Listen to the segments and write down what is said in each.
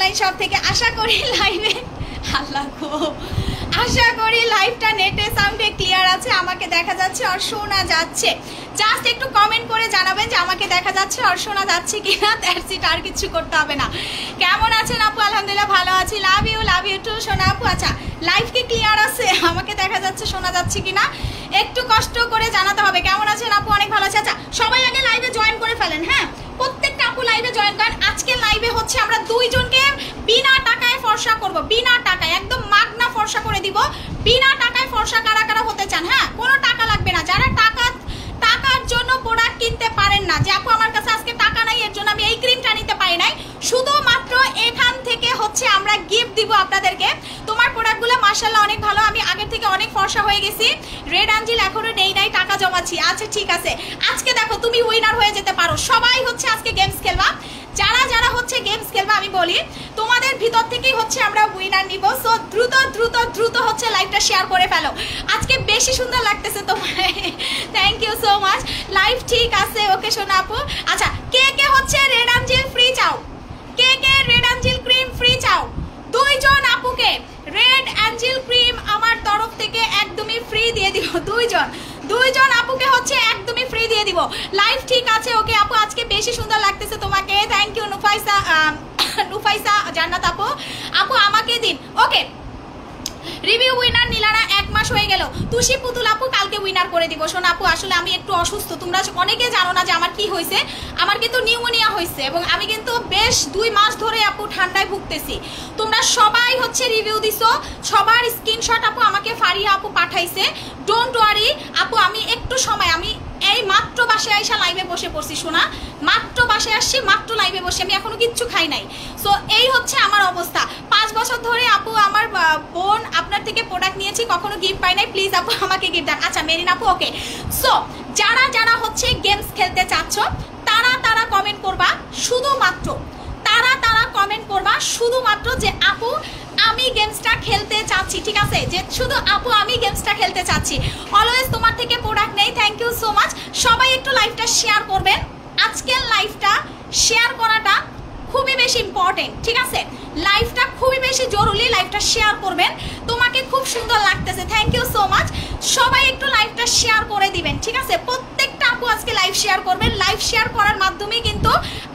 Online shop থেকে। আশা করি লাইভে আল্লাহ গো, আশা করি লাইভটা নেটে সাউন্ডে ক্লিয়ার আছে, আমাকে দেখা যাচ্ছে আর শোনা যাচ্ছে। জাস্ট একটু কমেন্ট করে জানাবেন যে আমাকে দেখা যাচ্ছে আর শোনা যাচ্ছে কিনা, দ্যাটস ইট, আর কিছু করতে হবে না। কেমন আছেন আপু? আলহামদুলিল্লাহ ভালো আছি। লাভ ইউ টু সোনা আপু। আচ্ছা লাইভ কি ক্লিয়ার আছে? আমাকে দেখা যাচ্ছে শোনা যাচ্ছে কিনা একটু কষ্ট করে জানাতে হবে। কেমন আছেন আপু? অনেক ভালো আছে। আচ্ছা সবাই আগে লাইভে জয়েন করে ফেলেন, হ্যাঁ প্রত্যেকটা আপু লাইভে জয়েন করেন। আজকে লাইভে হচ্ছে আমরা দুইজনকে বিনা টাকায় ফর্সা করব, বিনা টাকায় একদম মাগনা ফর্সা করে দিব। বিনা টাকায় ফর্সা কারা কারা হতে চান? হ্যাঁ কোনো টাকা লাগবে না। যারা টাকার জন্য প্রোডাক্ট কিনতে পারেন না, যে আপু আমার কাছে আজকে টাকা নাই এর জন্য আমি এই ক্রিমটা নিতে পারি নাই, শুধুমাত্র এখান থেকে হচ্ছে আমরা গিফট দিব আপনাদেরকে। তোমার প্রোডাক্টগুলো মাশাআল্লাহ অনেক ভালো, আমি আগের থেকে অনেক ফর্সা হয়ে গেছি। রেড অ্যাঞ্জেল এখনো নেই নাই, টাকা জমাচ্ছি। আচ্ছা ঠিক আছে, আজকে দেখো তুমি উইনার হয়ে যেতে পারো। সবাই হচ্ছে আজকে গেমস খেলবা, যারা যারা হচ্ছে গেমস খেলবা আমি বলি তোমাদের ভিতর থেকেই হচ্ছে আমরা উইনার নিব। সো দ্রুত দ্রুত দ্রুত হচ্ছে লাইভটা শেয়ার করে ফেলো। আজকে বেশি সুন্দর লাগতেছে তোমার, thank you so much. Live ঠিক আছে, ওকে সোনা আপু। আচ্ছা কে কে হচ্ছে রেড অ্যাঞ্জেল ফ্রি চাও? কে কে রেড অ্যাঞ্জেল ক্রিম ফ্রি চাও? দুইজন আপুকে রেড অ্যাঞ্জেল ক্রিম আমার তরফ থেকে একদমই ফ্রি দিয়ে দিব। দুইজন আপুকে হচ্ছে একদমই ফ্রি দিয়ে দিব। লাইভ ঠিক আছে, ওকে আপু আজকে বেশি সুন্দর লাগতেছে তোমাকে, থ্যাংক ইউ নুফাইসা জান্নাত আপু। আপু আমাকে দিন, ওকে। রিভিউ উইনার নিলারা 1 মাস হয়ে গেল। তুষি পুতুল আপু কালকে উইনার করে দিব। শোন আপু আসলে আমি একটু অসুস্থ, তোমরা অনেকে জানো না যে আমার কি হয়েছে। আমার কিন্তু নিউমোনিয়া হয়েছে এবং আমি কিন্তু বেশ 2 মাস ধরে আপু ঠান্ডায় ভুগতেছি। তোমরা সবাই হচ্ছে রিভিউ দিছো, সবার স্ক্রিনশট আপু আমাকে ফারিয়া আপু পাঠাইছে। ডোন্ট ওয়ারি আপু, আমি একটু সময়, আমি এই মাত্র বাসায় আইসা লাইভে বসে পড়ছি শোনা, মাত্র বাসায় আসছি, মাত্র লাইভে বসে, আমি এখনো কিচ্ছু খাই নাই। সো এই হচ্ছে আমার অবস্থা। 5 বছর ধরে আপু আমার বোন আপনার থেকে প্রোডাক্ট নিয়েছি, কখনো গিফট পাই নাই, প্লিজ আপু আমাকে গিফট দেন। আচ্ছা মেরিন আপু, ওকে। সো যারা যারা হচ্ছে গেমস খেলতে চাচ্ছ তারা কমেন্ট করবা, শুধুমাত্র তারা কমেন্ট করবা শুধুমাত্র যে আপু আমি গেমসটা খেলতে চাচ্ছি, ঠিক আছে, যে শুধু আপু আমি গেমসটা খেলতে চাচ্ছি। অলওয়েজ তোমার থেকে প্রোডাক্ট নেই, থ্যাংক ইউ সো মাচ। সবাই একটু লাইভটা শেয়ার করবেন, আজকের লাইভটা শেয়ার করাটা খুবই বেশি ইম্পর্টেন্ট, ঠিক আছে, লাইভটা খুবই বেশি জরুরি, লাইভটা শেয়ার করবেন। তোমাকে খুব সুন্দর লাগতেছে, থ্যাংক ইউ সো মাচ। সবাই একটু লাইভটা শেয়ার করে দিবেন, ঠিক আছে, প্রত্যেকটা আপু আজকে লাইভ শেয়ার করবেন। লাইভ শেয়ার করার মাধ্যমে কিন্তু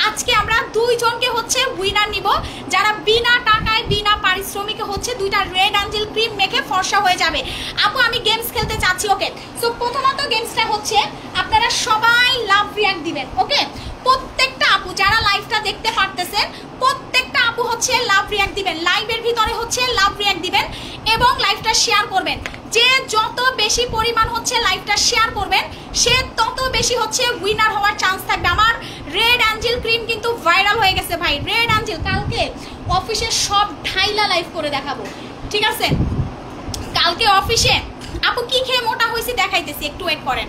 আজকে আমরা দুইজনকে হচ্ছে উইনার নিব, যারা বিনা টাকায় বিনা পারিশ্রমিকে হচ্ছে 2টা রেড অ্যাঞ্জেল ক্রিম মেখে ফর্সা হয়ে যাবে। আপু আমি গেমস খেলতে চাচ্ছি, ওকে। সো প্রথমত গেমসটা হচ্ছে আপনারা সবাই লাভ রিঅ্যাক্ট দিবেন, ওকে। প্রত্যেকটা আপু যারা লাইভটা দেখতে পারতেছেন প্রত্যেকটা আপু হচ্ছে লাভ রিঅ্যাক্ট দিবেন, লাইভের ভিতরে হচ্ছে লাভ রিঅ্যাক্ট দিবেন এবং লাইভটা শেয়ার করবেন। যে যত বেশি পরিমাণ হচ্ছে লাইভটা শেয়ার করবেন সে তত বেশি হচ্ছে উইনার হওয়ার চান্স থাকবে। আমার রেড অ্যাঞ্জেল ক্রিম কিন্তু ভাইরাল হয়ে গেছে ভাই, রেড অ্যাঞ্জেল কালকে অফিসে সব ঢাইলা লাইভ করে দেখাবো, ঠিক আছে। কালকে অফিসে আপু কি খেয়ে মোটা হয়েছি দেখাইতেছি, একটু ওয়েট করেন।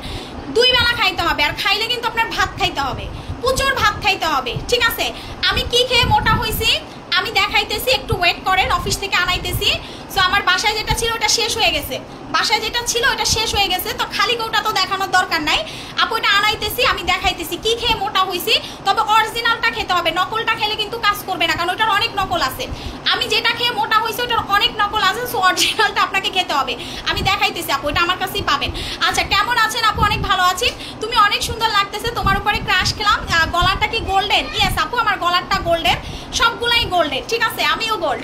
2 বেলা খাইতে হবে, আর খাইলে কিন্তু আপনার ভাত খাইতে হবে, প্রচুর ভাত খাইতে হবে, ঠিক আছে। আমি কি খেয়ে মোটা হয়েছি আমি দেখাইতেছি, একটু ওয়েট করেন, অফিস থেকে আনাইতেছি। সো আমার বাসায় যেটা ছিল ওটা শেষ হয়ে গেছে, বাসায় যেটা ছিল ওটা শেষ হয়ে গেছে, তো খালি ওটা তো দেখানোর দরকার নাই। আপু এটা আনাইতেছি, আমি দেখাইতেছি কি খেয়ে মোটা হয়েছি। তবে অরিজিনালটা খেতে হবে, নকলটা খেলে কিন্তু কাজ করবে না, কারণ ওটার অনেক নকল আছে। আমি যেটা খেয়ে মোটা হয়েছে ওটার অনেক নকল আছে, সো অরিজিনালটা আপনাকে খেতে হবে। আমি দেখাইতেছি আপু, এটা আমার কাছেই পাবেন। আচ্ছা কেমন আছেন আপু? অনেক ভালো আছি, তুমি অনেক সুন্দর লাগতেছে, তোমার উপরে ক্রাশ খেলাম। গলাটা কি গোল্ডেন? ইয়েস আপু আমার গলাটা গোল্ডেন, সবগুলাই গোল্ডেন, ঠিক আছে। আমিও গোল্ড।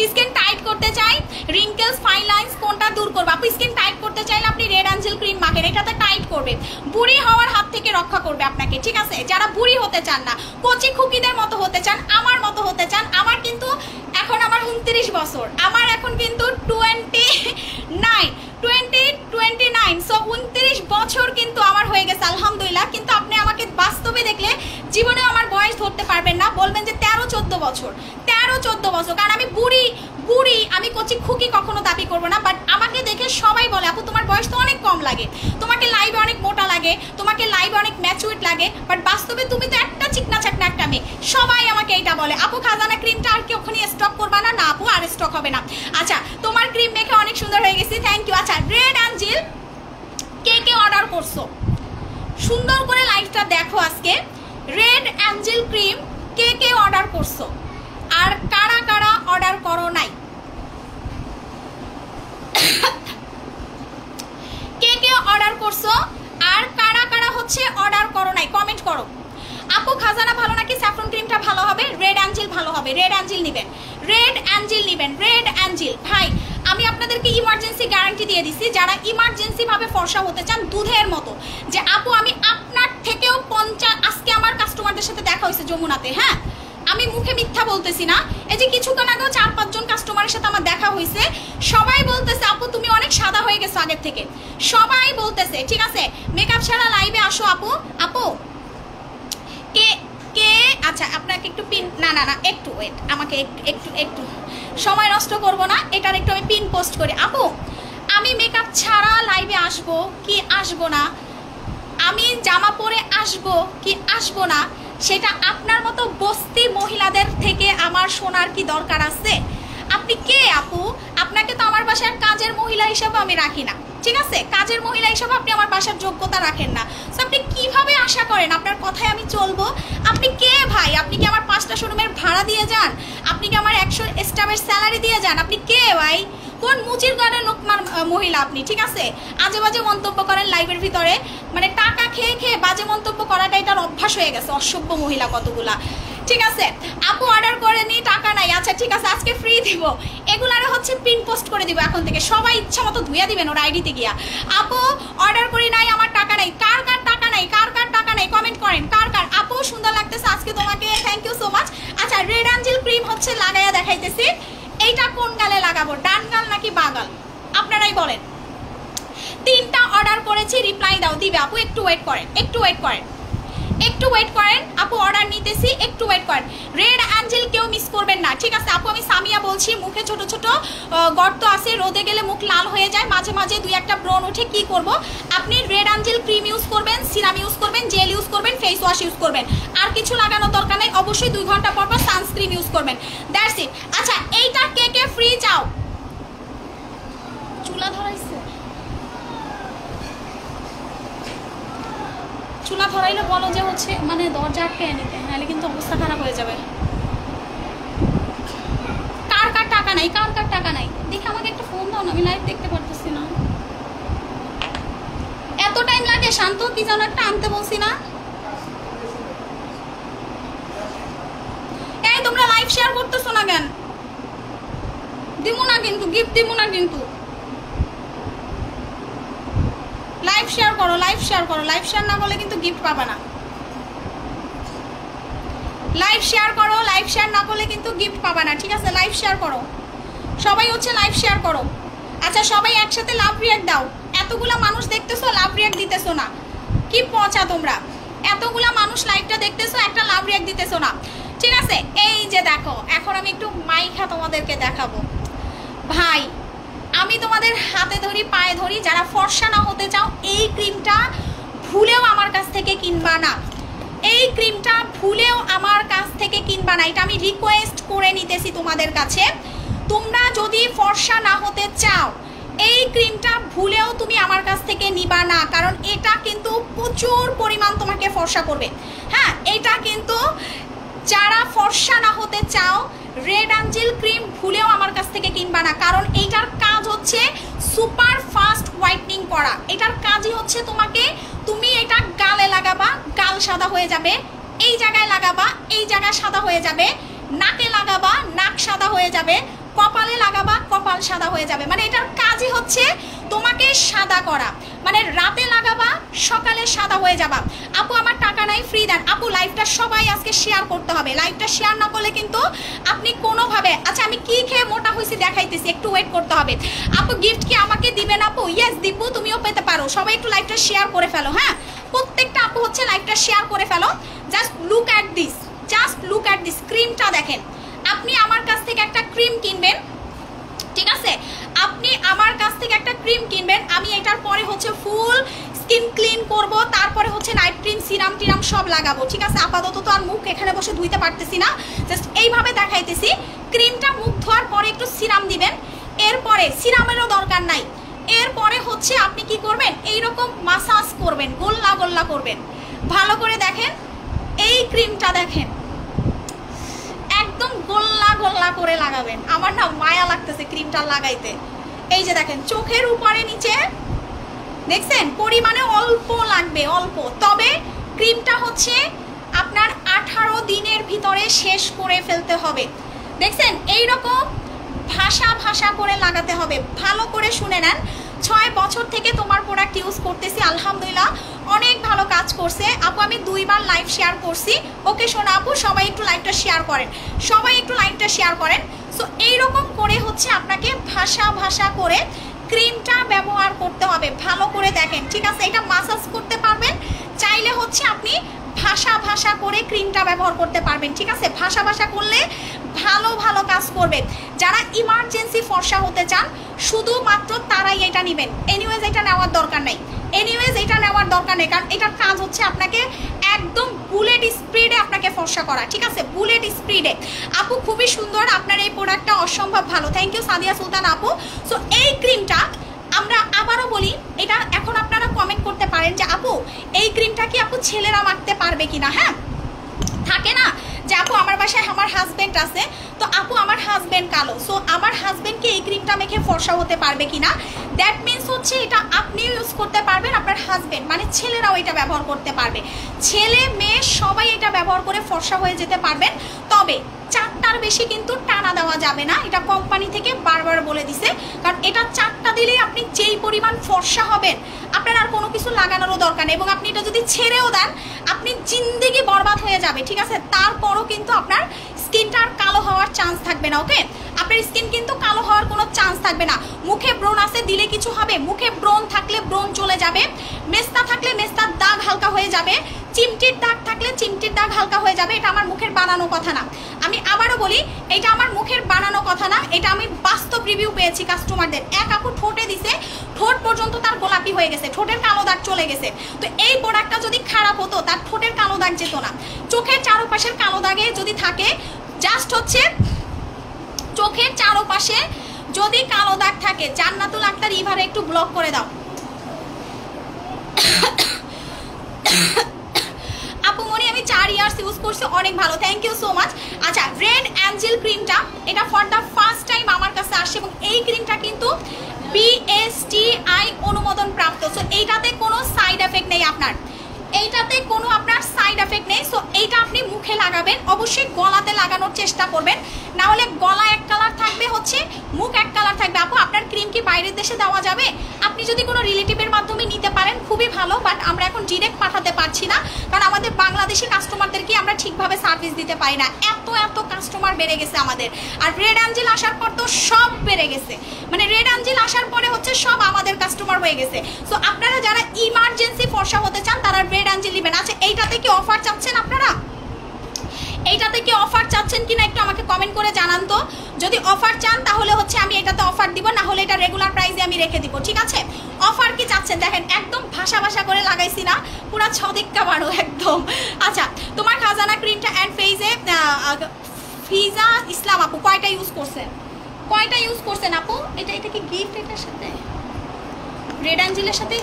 স্কিন টাইট করতে চাই, রিঙ্কেলস ফাইন লাইন্স কোনটা দূর করবো? আপু স্কিন টাইট করতে চাইলে আপনি রেড অ্যাঞ্জেল ক্রিম মাখেন, এটাতে টাইট করবে, বুড়ি হওয়ার হাত থেকে রক্ষা করবে আপনাকে, ঠিক আছে। যারা বুড়ি হতে চান না, কচি খুকিদের মতো হতে চান, আমার মতো হতে চান, আমার কিন্তু এখন আমার 29 বছর, আমার এখন কিন্তু 29, সো 29 বছর কিন্তু আমার হয়ে গেছে আলহামদুলিল্লাহ। কিন্তু আপনি আমাকে বাস্তবে দেখলে জীবনে আমার বয়স ধরতে পারবেন না, বলবেন যে 13-14 বছর, কারণ আমি বুড়ি, আমি কচি খুকি কখনো দাবি করবো না। বাট আমাকে দেখে সবাই বলে আপু তোমার বয়স তো অনেক কম লাগে, তোমাকে লাইভে অনেক মোটা লাগে, তোমাকে লাইভে অনেক ম্যাচুইড লাগে, বাট বাস্তবে তুমি তো একটা চিকনা চাকনা একটা মেয়ে, সবাই আমাকে এইটা বলে। আপু খাজানা ক্রিমটা আর কি ওখানে স্টক করবা না? না আপু আর স্টক হবে না। আচ্ছা তোমার ক্রিম মেখে অনেক সুন্দর হয়ে গেছি, থ্যাংক ইউ। আচ্ছা রেড অ্যাঞ্জেল কে কে অর্ডার করছো সুন্দর করে লাইভটা দেখো আজকে। রেড অ্যাঞ্জেল ক্রিম কে কে অর্ডার করছো আর কারা কারা অর্ডার করো নাই, কে কে অর্ডার করছো আর কারা কারা হচ্ছে অর্ডার করো নাই কমেন্ট করো। আপু খাজানা ভালো নাকি স্যাফরন ক্রিমটা ভালো হবে? রেড অ্যাঞ্জেল ভালো হবে, রেড অ্যাঞ্জেল নেবেন, রেড অ্যাঞ্জেল নেবেন, রেড অ্যাঞ্জেল। ভাই আমি আপনাদেরকে ইমার্জেন্সি গ্যারান্টি দিয়ে দিচ্ছি, যারা ইমার্জেন্সি ভাবে ফর্সা হতে চান দুধের মতো, যে আপু আমি আপনার থেকেও 50, আজকে আমার কাস্টমারদের সাথে দেখা হয়েছে যমুনাতে, হ্যাঁ আমি মুখে মিথ্যা বলতেছি না, এই যে কিছুক্ষণ আগেও 4-5 জন কাস্টমারের সাথে আমার দেখা হয়েছে, সবাই বলতেছে আপু তুমি অনেক সাদা হয়ে গেছো আগের থেকে, সবাই বলতেছে। ঠিক আছে মেকআপ ছাড়া লাইভে আসো আপু। আপু কে কে আচ্ছা আপনাকে একটু পিন, না না না একটু ওয়েট, আমাকে একটু একটু সময় নষ্ট করব না, এটার একটু আমি পিন পোস্ট করি। আপু আমি মেকআপ ছাড়া লাইভে আসবো কি আসবো না, আমি জামা পরে আসবো কি আসবো না, সেটা আপনার মতো বস্তি মহিলাদের থেকে আমার শোনার কি দরকার আছে? আপনি কে আপু? আপনাকে তো আমার বাসার কাজের মহিলা হিসেবে আমি রাখি না, ঠিক আছে কাজের মহিলা হিসেবে আপনি আমার বাসার যোগ্যতা রাখেন না, তো আপনি কিভাবে আশা করেন আপনার কথায় আমি চলবো? আপনি কে ভাই? আপনি কি আমার 5টা শোরুমের ভাড়া দিয়ে যান? আপনি কি আমার 100 স্টাফের স্যালারি দিয়ে যান? আপনি কে ভাই? কোন মুচির গানের লোকমান মহিলা আপনি? ঠিক আছে আজে বাজে মন্তব্য করেন লাইভের ভিতরে, মানে টাকা খেয়ে খেয়ে বাজে মন্তব্য করাটা এটার অভ্যাস হয়ে গেছে, অসভ্য মহিলা কতগুলা। ঠিক আছে আপু অর্ডার করে নি টাকা নাই, আচ্ছা ঠিক আছে আজকে ফ্রি দিব, এগুলারে হচ্ছে পিন পোস্ট করে দিব এখন থেকে, সবাই ইচ্ছা মতো ধুইয়া দিবেন ওর আইডিতে গিয়া। আপু অর্ডার করি নাই, আমার টাকা নাই, কার কার টাকা নাই, কার কার টাকা নাই কমেন্ট করেন, কার কার। আপু সুন্দর লাগতেছে আজকে তোমাকে, থ্যাংক ইউ সো মাচ। আচ্ছা রেড অ্যাঞ্জেল ক্রিম হচ্ছে লাগাইয়া দেখাইতেছি, এইটা কোন গালে লাগাবো, ডান গাল নাকি বাগাল আপনারাই বলেন। 3টা অর্ডার করেছি, রিপ্লাই দাও, দিবে আপু একটু ওয়েট করেন, একটু ওয়েট করেন, একটু ওয়েট করেন আপু অর্ডার নিতেছি, একটু ওয়েট করেন। রেড অ্যাঞ্জেল কেউ মিস করবেন না, ঠিক আছে আপু আমি সামিয়া বলছি, মুখে ছোট ছোট গর্ত আছে, রোদে গেলে মুখ লাল হয়ে যায়, মাঝে মাঝে 2-1টা ব্রণ ওঠে, কি করব? আপনি রেড অ্যাঞ্জেল ক্রিম ইউজ করবেন, সিরাম ইউজ করবেন, জেল ইউজ করবেন, ফেস ওয়াশ ইউজ করবেন, আর কিছু লাগানোর দরকার নেই, অবশ্যই 2 ঘন্টা পর পর সানস্ক্রিন ইউজ করবেন, দ্যাটস ইট। আচ্ছা এইটা কে কে ফ্রি চাও? চুলা ধরাইছে, চুলা ধরাইলে বলো যে হচ্ছে মানে দরজা আটকে নিতে, নাহলে কিন্তু অবস্থা খারাপ হয়ে যাবে। কার কার টাকা নাই, কার কার টাকা নাই দেখে আমাকে একটা ফোন দাও না, আমি লাইভ দেখতে পারতেছি না। এত টাইম লাগে শান্ত, কি যেন একটা আনতে বলছি না? এই তোমরা লাইভ শেয়ার করতেছো না কেন? দিমু না কিন্তু, গিফট দিমু না কিন্তু। লাইভ শেয়ার করো, লাইভ শেয়ার করো, লাইভ শেয়ার না করলে কিন্তু গিফট পাবা না। লাইভ শেয়ার করো, লাইভ শেয়ার না করলে কিন্তু গিফট পাবা না, ঠিক আছে লাইভ শেয়ার করো, সবাই হচ্ছে লাইভ শেয়ার করো। আচ্ছা সবাই একসাথে লাভ রিয়াক্ট দাও, এতগুলা মানুষ দেখতেছো লাভ রিয়াক্ট দিতেছো না, কি পচা তোমরা, এতগুলা মানুষ লাইভটা দেখতেছো একটা লাভ রিয়াক্ট দিতেছো না, ঠিক আছে। এই যে দেখো এখন আমি একটু মাইখা তোমাদেরকে দেখাবো। ভাই আমি তোমাদের হাতে ধরি পায়ে ধরি, যারা ফর্সা না হতে চাও এই ক্রিমটা ভুলেও আমার কাছ থেকে কিনবা না, এই ক্রিমটা ভুলেও আমার কাছ থেকে কিনবা না, এটা আমি রিকোয়েস্ট করে নিতেছি তোমাদের কাছে। তোমরা যদি ফর্সা না হতে চাও এই ক্রিমটা ভুলেও তুমি আমার কাছ থেকে নিবা না, কারণ এটা কিন্তু প্রচুর পরিমাণ তোমাকে ফর্সা করবে। হ্যাঁ এটা কিন্তু যারা ফর্সা না হতে চাও রেড অ্যাঞ্জেল ক্রিম ভুলেও আমার কাছ থেকে কিনবা না, কারণ এইটার কাজ হচ্ছে সুপার ফাস্ট হোয়াইটনিং করা, এটার কাজই হচ্ছে তোমাকে, তুমি এটা গালে লাগাবা গাল সাদা হয়ে যাবে, এই জায়গায় লাগাবা এই জায়গা সাদা হয়ে যাবে, নাকে লাগাবা নাক সাদা হয়ে যাবে, কপালে লাগাবা কপাল সাদা হয়ে যাবে, মানে এটার কাজই হচ্ছে তোমাকে সাদা করা, মানে রাতে লাগাবা সকালে সাদা হয়ে যাবা। আপু আমার টাকা নাই ফ্রি দেন, আপু লাইভটা সবাই আজকে শেয়ার করতে হবে, লাইভটা শেয়ার না করলে কিন্তু আপনি কোনোভাবে, আচ্ছা আমি কি খেয়ে মোটা হয়েছি দেখাইতেছি, একটু ওয়েট করতে হবে। আপু গিফট কি আমাকে দিবেন? আপু ইয়েস দিব, তুমিও পেতে পারো, সবাই একটু লাইভটা শেয়ার করে ফেলো, হ্যাঁ প্রত্যেকটা আপু হচ্ছে লাইভটা শেয়ার করে ফেলো। Just look at this, just look at this, ক্রিমটা দেখেন। আপনি আমার কাছ থেকে একটা ক্রিম কিনবেন, ঠিক আছে আপনি আমার কাছ থেকে একটা ক্রিম কিনবেন, আমি এটার পরে হচ্ছে ফুল স্কিন ক্লিন করব, তারপরে হচ্ছে নাইট ক্রিম সিরাম টিরাম সব লাগাবো, ঠিক আছে। আপাতত তো আর মুখ এখানে বসে ধুইতে পারতেছি না, জাস্ট এইভাবে দেখাইতেছি। ক্রিমটা মুখ ধোয়ার পরে একটু সিরাম দিবেন, এরপরে সিরামেরও দরকার নাই, এরপরে হচ্ছে আপনি কি করবেন এইরকম মাসাজ করবেন, গোল্লা গোল্লা করবেন। ভালো করে দেখেন এই ক্রিমটা দেখেন একদম গোল্লা গোল্লা করে লাগাবেন। আমার না মায়া লাগতেছে ক্রিমটা লাগাইতে। এই যে দেখেন চোখের উপরে নিচে দেখছেন পরিমাণে অল্প লাগবে, অল্প, তবে ক্রিমটা হচ্ছে আপনার 18 দিনের ভিতরে শেষ করে ফেলতে হবে। দেখছেন এইরকম ভাষা ভাষা করে লাগাতে হবে। ভালো করে শুনে নেন, 6 বছর থেকে তোমার প্রোডাক্ট ইউজ করতেছি, আলহামদুলিল্লাহ অনেক ভালো কাজ করছে। আপু আমি 2বার লাইভ শেয়ার করছি। ওকে শোনা আপু, সবাই একটু লাইভটা শেয়ার করেন, সবাই একটু লাইভটা শেয়ার করেন। সো এইরকম করে হচ্ছে আপনাকে ভাষা ভাষা করে ক্রিমটা ব্যবহার করতে হবে। ভালো করে দেখেন, ঠিক আছে? এটা মাসাজ করতে পারবেন, চাইলে হচ্ছে আপনি ভাষা ভাষা করে ক্রিমটা ব্যবহার করতে পারবেন, ঠিক আছে? ভাষা ভাষা করলে ভালো ভালো কাজ করবে। যারা ইমার্জেন্সি ফর্সা হতে চান শুধুমাত্র তারাই এটা নেবেন। এনিওয়েজ এটা নেওয়ার দরকার নেই, কারণ এটার কাজ হচ্ছে আপনাকে একদম বুলেট স্পিডে আপনাকে ফর্সা করা, ঠিক আছে? বুলেট স্পিডে। আপু খুবই সুন্দর, আপনার এই প্রোডাক্টটা অসম্ভব ভালো। থ্যাংক ইউ সাদিয়া সুলতান আপু। সো এই ক্রিমটা আমরা আবারও বলি, এটা এখন আপনারা কমেন্ট করতে পারেন যে আপু এই ক্রিমটা কি আপু ছেলেরা মাখতে পারবে কিনা? হ্যাঁ, থাকে না যে আপু আমার বাসায় আমার হাজবেন্ড আছে, তো আপু আমার হাজবেন্ড কালো, সো আমার হাজবেন্ডকে এই ক্রিমটা মেখে ফর্সা হতে পারবে কিনা? দ্যাট মিনস হচ্ছে এটা আপনিও ইউজ করতে পারবেন, আপনার হাজবেন্ড মানে ছেলেরাও এটা ব্যবহার করতে পারবে। ছেলে মেয়ে সবাই এটা ব্যবহার করে ফর্সা হয়ে যেতে পারবেন। তবে 4টার বেশি কিন্তু টানা দেওয়া যাবে না, এটা কোম্পানি থেকে বারবার বলে দিছে। কারণ এটা 4টা দিলেই আপনি যেই পরিমাণ ফর্সা হবেন আপনার আর কোনো কিছু লাগানোরও দরকার নেই। এবং আপনি এটা যদি ছেড়েও দেন আপনি জিন্দেগি বরবাদ হয়ে যাবে, ঠিক আছে? তারপরও কিন্তু আপনার স্কিনটা আর কালো হওয়ার চান্স থাকবে না। ওকে, আপনার স্কিন কিন্তু কালো হওয়ার কোনো চান্স থাকবে না। মুখে ব্রণ আছে, দিলে কিছু হবে? মুখে ব্রণ থাকলে ব্রণ চলে যাবে, মেস্তা থাকলে মেস্তার দাগ হালকা হয়ে যাবে, চিমটির দাগ থাকলে চিমটির দাগ হালকা হয়ে যাবে। এটা আমার মুখের বানানো কথা না, আমি আবারও বলি এটা আমার মুখের বানানো কথা না, এটা আমি বাস্তব রিভিউ পেয়েছি কাস্টমারদের। এক আপু ঠোঁটে দিছে, ঠোঁট পর্যন্ত তার গোলাপি হয়ে গেছে, ঠোঁটের কালো দাগ চলে গেছে। তো এই প্রোডাক্টটা যদি খারাপ হতো তার ঠোঁটের কালো দাগ যেত না। চোখের চারপাশের কালো দাগে যদি থাকে, জাস্ট হচ্ছে চোখের চারপাশে যদি কালো দাগ থাকে, জান্নাতুল আক্তার ইভারে একটু ব্লক করে দাও। আপু মনি আমি 4 ইয়ার্স ইউজ করছি, অনেক ভালো, থ্যাংক ইউ সো মাচ। আচ্ছা, রেড অ্যাঞ্জেল ক্রিমটা এটা ফর দ্য ফার্স্ট টাইম আমার কাছে আসছে এবং এই ক্রিমটা কিন্তু BSTI অনুমোদন প্রাপ্ত। সো এইটাতে কোনো সাইড এফেক্ট নেই আপনার, এইটাতে কোনো আপনার সাইড এফেক্ট নেই। সো এইটা আপনি মুখে লাগাবেন, অবশ্যই গলাতে লাগানোর চেষ্টা করবেন, না হলে গলা এক কালার থাকবে, হচ্ছে মুখ এক কালার থাকবে। আপু আপনার ক্রিম কি বাইরের দেশে দেওয়া যাবে? আপনি যদি কোনো রিলেটিভের মাধ্যমে নিতে পারেন খুবই ভালো, বাট আমরা এখন ডিরেক্ট পাঠাতে পারছি না, কারণ আমাদের বাংলাদেশি কাস্টমারদেরকে আমরা ঠিকভাবে সার্ভিস দিতে পারি না। এত কাস্টমার বেড়ে গেছে আমাদের। আর রেড অ্যাঞ্জেল আসার পর তো সব বেড়ে গেছে, মানে রেড অ্যাঞ্জেল আসার পরে হচ্ছে সব আমাদের কাস্টমার হয়ে গেছে। সো আপনারা যারা ইমার্জেন্সি ফর্সা হতে চান তারা রেড অ্যাঞ্জেল নেবেন। আচ্ছা, এইটাতে কি অফার চাচ্ছেন আপনারা? এইটাতে কি অফার চাচ্ছেন কিনা একটু আমাকে কমেন্ট করে জানান তো। যদি অফার চান তাহলে হচ্ছে আমি এটাতে অফার দিব, না হলে এটা রেগুলার প্রাইসে আমি রেখে দিব, ঠিক আছে? অফার কি চাচ্ছেন? দেখেন একদম ভাষা ভাষা করে লাগাইছি না, পুরা ছদিক্কা বাড়ো একদম। আচ্ছা, তোমার খাজানা ক্রিমটা অ্যান্ড ফেজে ফিজা ইসলাম আপু কয়টা ইউজ করছেন? কয়টা ইউজ করছেন আপু? এটা কি গিফট এটার সাথে রেড অ্যাঞ্জেলের সাথে?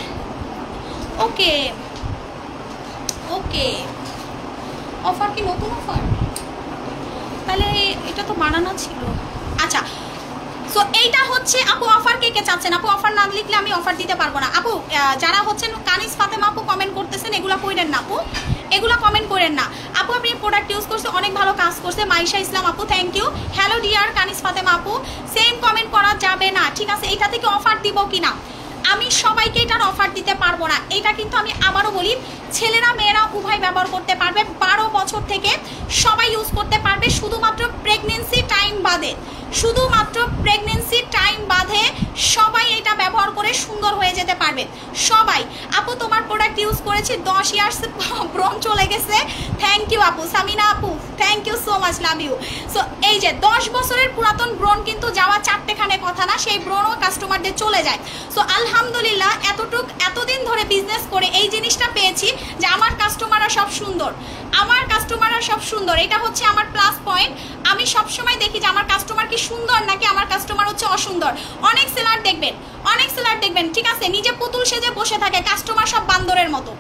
ওকে ওকে, অফার কি নতুন অফার? তাহলে এটা তো বানানো ছিল। আচ্ছা, সো এইটা হচ্ছে আপু অফার কে কে চাচ্ছেন? আপু অফার না লিখলে আমি অফার দিতে পারবো না। আপু যারা হচ্ছেন কানিস ফাতেমা আপু কমেন্ট করতেছেন, এগুলা কইরেন না আপু, এগুলা কমেন্ট করেন না। আপু আপনি প্রোডাক্ট ইউজ করছে, অনেক ভালো কাজ করছে। মাইশা ইসলাম আপু thank you. Hello dear Kanis Fatema আপু, সেম কমেন্ট করা যাবে না, ঠিক আছে? এটা থেকে অফার দিব কিনা আমি সবাইকে এটার অফার দিতে পারবো না। এটা কিন্তু আমি আবারও বলি, ছেলেরা মেয়েরা উভয় ব্যবহার করতে পারবে, 12 বছর থেকে সবাই ইউজ করতে পারবে, শুধুমাত্র প্রেগনেন্সি টাইম বাদে, শুধুমাত্র প্রেগনেন্সি টাইম বাদে সবাই এটা ব্যবহার করে সুন্দর হয়ে যেতে পারবে সবাই। আপু তোমার প্রোডাক্ট ইউজ করেছি, 10 ইয়ার্স ব্রণ চলে গেছে, থ্যাংক ইউ আপু। সামিনা আপু thank you so much, love you. So এই যে 10 বছরের পুরাতন ব্রণ কিন্তু যাওয়া চারটেখানে কথা না, সেই ব্রণও কাস্টমারদের চলে যায়। সো আলহামদুলিল্লাহ এতদিন ধরে বিজনেস করে এই জিনিসটা পেয়েছি যে আমার কাস্টমাররা সব সুন্দর, আমার কাস্টমাররা সব সুন্দর, এটা হচ্ছে আমার প্লাস পয়েন্ট। আমি সবসময় দেখি যে আমার কাস্টমার কি সুন্দর নাকি আমার কাস্টমার হচ্ছে অসুন্দর। অনেক সেলার দেখবেন, ঠিক আছে, নিজে পুতুল সেজে বসে থাকে, কাস্টমার সব বান্দরের মতো,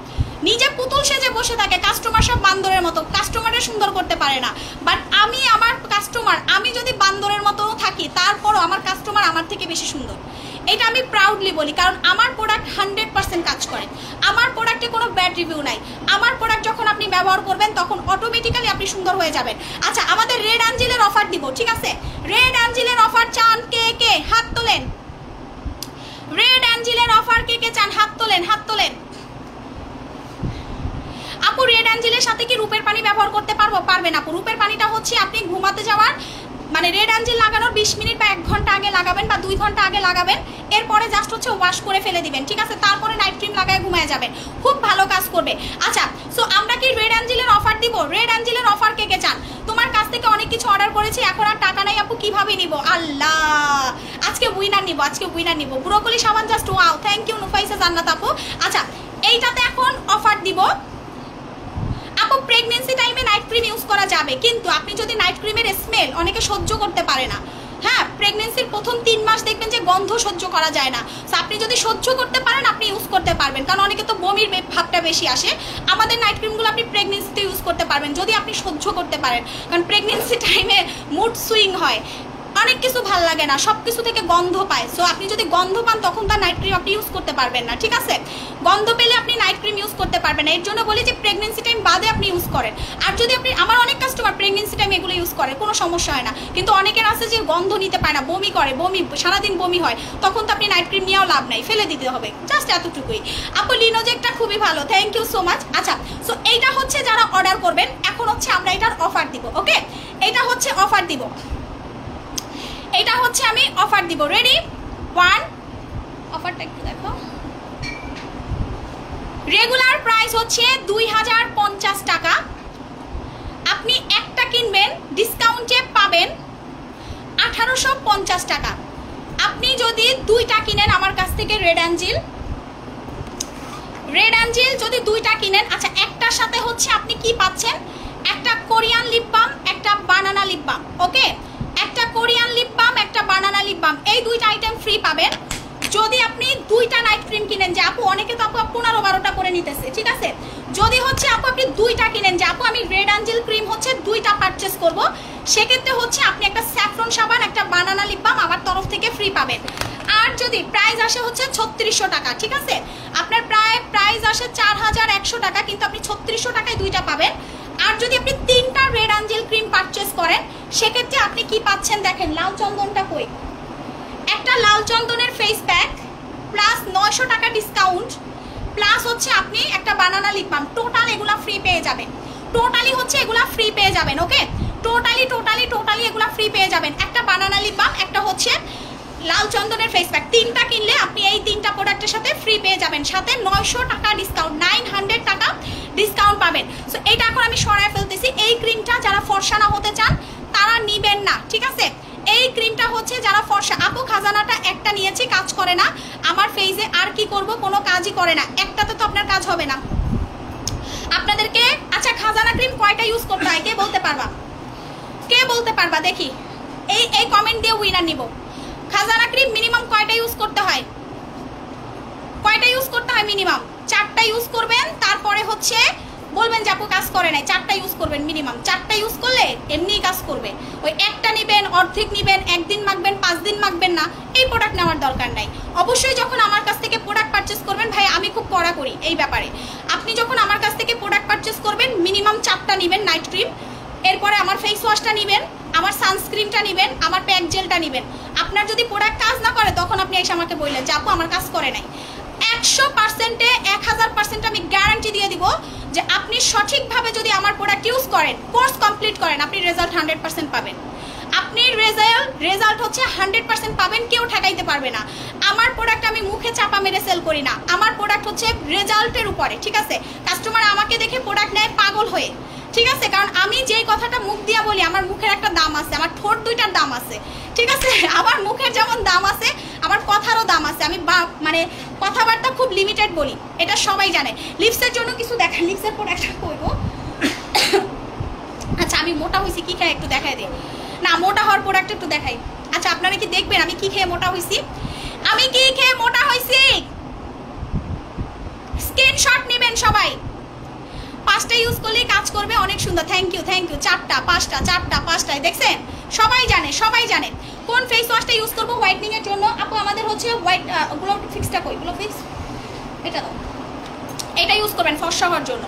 নিজে পুতুল সেজে বসে থাকে, কাস্টমার সব বান্দরের মতো, কাস্টমারে সুন্দর করতে পারে না। বাট আমি আমার কাস্টমার, আমি যদি বান্দরের মতো থাকি তারপরও আমার কাস্টমার আমার থেকে বেশি সুন্দর। এটা আমি প্রাউডলি বলি, কারণ আমার প্রোডাক্ট 100% কাজ করে। আমার প্রোডাক্টে কোনো ব্যাড রিভিউ নাই। আমার প্রোডাক্ট যখন আপনি ব্যবহার করবেন তখন অটোমেটিক্যালি আপনি সুন্দর হয়ে যাবেন। আচ্ছা, আমাদের রেড অ্যাঞ্জেলের অফার দিব, ঠিক আছে? রেড অ্যাঞ্জেলের অফার চান কে কে? হাত তোলেন। রেড অ্যাঞ্জেলের অফার কে কে চান? হাত তোলেন, হাত তোলেন। আপু রেড অ্যাঞ্জেলের সাথে কি রূপের পানি ব্যবহার করতে পারবো? পারবেন আপু। রূপের পানিটা হচ্ছে আপনি ঘুমাতে যাওয়ার মানে রেড অ্যাঞ্জেল লাগানোর 20 মিনিট বা 1 ঘন্টা আগে লাগাবেন বা 2 ঘন্টা আগে লাগাবেন। এরপরে জাস্ট হচ্ছে ওয়াশ করে ফেলে দিবেন, ঠিক আছে? তারপরে নাইট ক্রিম লাগায় ঘুমায় যাবেন, খুব ভালো কাজ করবে। আচ্ছা, সো আমরা কি রেড অ্যাঞ্জেলের অফার দিব? রেড অ্যাঞ্জেলের অফার কে কে চান? তোমার কাছ থেকে অনেক কিছু অর্ডার করেছি, এখন আর টাকা নাই আপু, কিভাবে নিব? আল্লাহ, আজকে উইনার নিব, আজকে উইনার নিব। ব্রোকলি সাবান জাস্ট ওয়াও, থ্যাংক ইউ নুফাইসা জান্নাত আপু। আচ্ছা, এইটাতে এখন অফার দিব আপু। প্রেগনেন্সি টাইমে নাইট ক্রিম ইউজ করা যাবে, কিন্তু আপনি যদি নাইট ক্রিমের স্মেল অনেকে সহ্য করতে পারে না, হ্যাঁ, প্রেগনেন্সির প্রথম 3 মাস দেখবেন যে গন্ধ সহ্য করা যায় না। সো আপনি যদি সহ্য করতে পারেন আপনি ইউজ করতে পারবেন, কারণ অনেকে তো বমির ভাবটা বেশি আসে। আমাদের নাইট ক্রিমগুলো আপনি প্রেগনেন্সিতে ইউজ করতে পারবেন যদি আপনি সহ্য করতে পারেন, কারণ প্রেগনেন্সি টাইমে মুড সুইং হয়, অনেক কিছু ভাল লাগে না, সব কিছু থেকে গন্ধ পায়। সো আপনি যদি গন্ধ পান তখন তার নাইট ক্রিম আপনি ইউজ করতে পারবেন না, ঠিক আছে? গন্ধ পেলে আপনি নাইট ক্রিম ইউজ করতে পারবেন না। এর জন্য বলি যে প্রেগনেন্সি টাইম বাদে আপনি ইউজ করেন। আর যদি আপনি, আমার অনেক কাস্টমার প্রেগনেন্সি টাইম এগুলো ইউজ করে, কোনো সমস্যা হয় না, কিন্তু অনেকের আছে যে গন্ধ নিতে পায় না, বমি করে, বমি সারাদিন বমি হয়, তখন তো আপনি নাইট ক্রিম নিয়েও লাভ নাই, ফেলে দিতে হবে। জাস্ট এতটুকুই আপু। লিনোজেকটা খুবই ভালো, থ্যাংক ইউ সো মাচ। আচ্ছা, সো এইটা হচ্ছে যারা অর্ডার করবেন, এখন হচ্ছে আমরা এটার অফার দিব, ওকে? এটা হচ্ছে অফার দিব, এটা হচ্ছে আমি অফার দিব। রেডি? 1, অফারটা একটু দেখো। রেগুলার প্রাইস হচ্ছে 2050 টাকা, আপনি একটা কিনবেন ডিসকাউন্টে পাবেন 1850 টাকা। আপনি যদি 2টা কিনেন আমার কাছ থেকে রেড অ্যাঞ্জেল যদি 2টা কিনেন, আচ্ছা, একটার সাথে হচ্ছে আপনি কি পাচ্ছেন? একটা কোরিয়ান লিপ বাম, একটা বানানা লিপ বাম, ওকে? একটা কোরিয়ান লিপ বাম, একটা বানানা লিপ বাম, এই 2টা আইটেম ফ্রি পাবেন যদি আপনি 2টা নাইট ক্রিম কিনেন। যে আপু অনেকে তো আপু 15-12টা করে নিতেছে, ঠিক আছে? যদি হচ্ছে আপু আপনি 2টা কিনেন, যে আপু আমি রেড অ্যাঞ্জেল ক্রিম হচ্ছে 2টা পারচেস করব, সেক্ষেত্রে হচ্ছে আপনি একটা স্যাফরন সাবান, একটা বানানা লিপ বাম আমার তরফ থেকে ফ্রি পাবেন। আর যদি প্রাইস আসে হচ্ছে 3600 টাকা, ঠিক আছে? আপনার প্রাইস আসে 4100 টাকা, কিন্তু আপনি 3600 টাকায় 2টা পাবেন। আর যদি আপনি 3টা রেড অ্যাঞ্জেল ক্রিম পারচেস করেন, সেক্ষেত্রে আপনি কি পাচ্ছেন দেখেন, লাল চন্দনটা কই, একটা লাল চন্দনের ফেস প্যাক প্লাস 900 টাকা ডিসকাউন্ট, প্লাস হচ্ছে আপনি একটা বানানা লিপ বাম, টোটাল এগুলা ফ্রি পেয়ে যাবেন। টোটালি হচ্ছে এগুলা ফ্রি পেয়ে যাবেন, ওকে? টোটালি এগুলা ফ্রি পেয়ে যাবেন। একটা বানানা লিপ বাম, একটা হচ্ছে লাল চন্দনের ফেস প্যাক, 3টা কিনলে আপনি এই 3টা প্রোডাক্টের সাথে ফ্রি পেয়ে যাবেন, সাথে 900 টাকা ডিসকাউন্ট, 900 টাকা ডিসকাউন্ট পাবেন। সো এটা এখন আমি সরায় ফেলতেছি। এই ক্রিমটা যারা ফর্সা না হতে চান তারা নিবেন না, ঠিক আছে? এই ক্রিমটা হচ্ছে যারা ফর্সা, আপু খাজানাটা একটা নিয়েছি, কাজ করে না আমার ফেসে, আর কি করব, কোনো কাজই করে না, একটাতে তো আপনার কাজ হবে না আপনাদেরকে। আচ্ছা, খাজানা ক্রিম কয়টা ইউজ করতে হয় কে বলতে পারবা? কে বলতে পারবা দেখি? এই কমেন্ট দিয়ে উইনার নিব। খাজানা ক্রিম মিনিমাম কয়টা ইউজ করতে হয়? কয়টা ইউজ করতে হয়? মিনিমাম 4টা ইউজ করবেন, তারপরে হচ্ছে বলবেন যে আপু কাজ করে নাই, 4টা ইউজ করবেন মিনিমাম। 4টা ইউজ করলে এমনিই কাজ করবে। ওই একটা নেবেন, অর্ধেক নেবেন, 1 দিন মাখবেন, 5 দিন মাখবেন না, এই প্রোডাক্ট নেওয়ার দরকার নাই। অবশ্যই যখন আমার কাছ থেকে প্রোডাক্ট পারচেস করবেন, ভাই আমি খুব কড়া করি এই ব্যাপারে, আপনি যখন আমার কাছ থেকে প্রোডাক্ট পারচেস করবেন মিনিমাম 4টা নেবেন নাইট ক্রিম, এরপরে আমার ফেস ওয়াশটা নেবেন, আমার সানস্ক্রিনটা নেবেন, আমার প্যাক জেলটা নেবেন। আপনার যদি প্রোডাক্ট কাজ না করে তখন আপনি এসে আমাকে বললেন যে আপু আমার কাজ করে নাই। 100%-এ 1000% আমি গ্যারান্টি দিয়ে দিব যে আপনি সঠিকভাবে যদি আমার প্রোডাক্ট ইউজ করেন, কোর্স কমপ্লিট করেন, আপনি রেজাল্ট 100% পাবেন। আপনি রেজাল্ট হচ্ছে 100% পাবেন, কেউ ঠেকাইতে পারবে না। আমার প্রোডাক্ট আমি মুখে চাপা মেরে সেল করি না, আমার প্রোডাক্ট হচ্ছে রেজাল্টের উপরে, ঠিক আছে? কাস্টমার আমাকে দেখে প্রোডাক্ট নেয় পাগল হয়ে, ঠিক আছে? কারণ আমি যেই কথাটা মুখ দিয়া বলি, আমার মুখের একটা দাম আছে, আমার ঠোঁট 2টার দাম আছে, ঠিক আছে? আমার মুখের যেমন দাম আছে আমার কথারও দাম আছে। আমি মানে কথাবার্তা খুব লিমিটেড বলি, এটা সবাই জানে। লিপসের জন্য কিছু দেখেন, লিপসের প্রোডাক্টটা করবো। আচ্ছা, আমি মোটা হয়েছি কি খাই একটু দেখাই দিই না, মোটা হওয়ার প্রোডাক্ট একটু দেখাই। আচ্ছা, আপনারা কি দেখবেন আমি কি খেয়ে মোটা হয়েছি? আমি কি খেয়ে মোটা হয়েছি? স্ক্রিনশট নেবেন সবাই, 5টা ইউজ করলেই কাজ করবে, অনেক সুন্দর। থ্যাংক ইউ 4টা 5টা 4টা 5টায় দেখছেন, সবাই জানেন কোন ফেস ওয়াশটা ইউজ করবো হোয়াইটনিং এর জন্য। আপু আমাদের হচ্ছে হোয়াইট গ্লো ফিক্সটা কই, গ্লো ফিক্স এটা দাও, এটা ইউজ করবেন ফর্সা হওয়ার জন্য।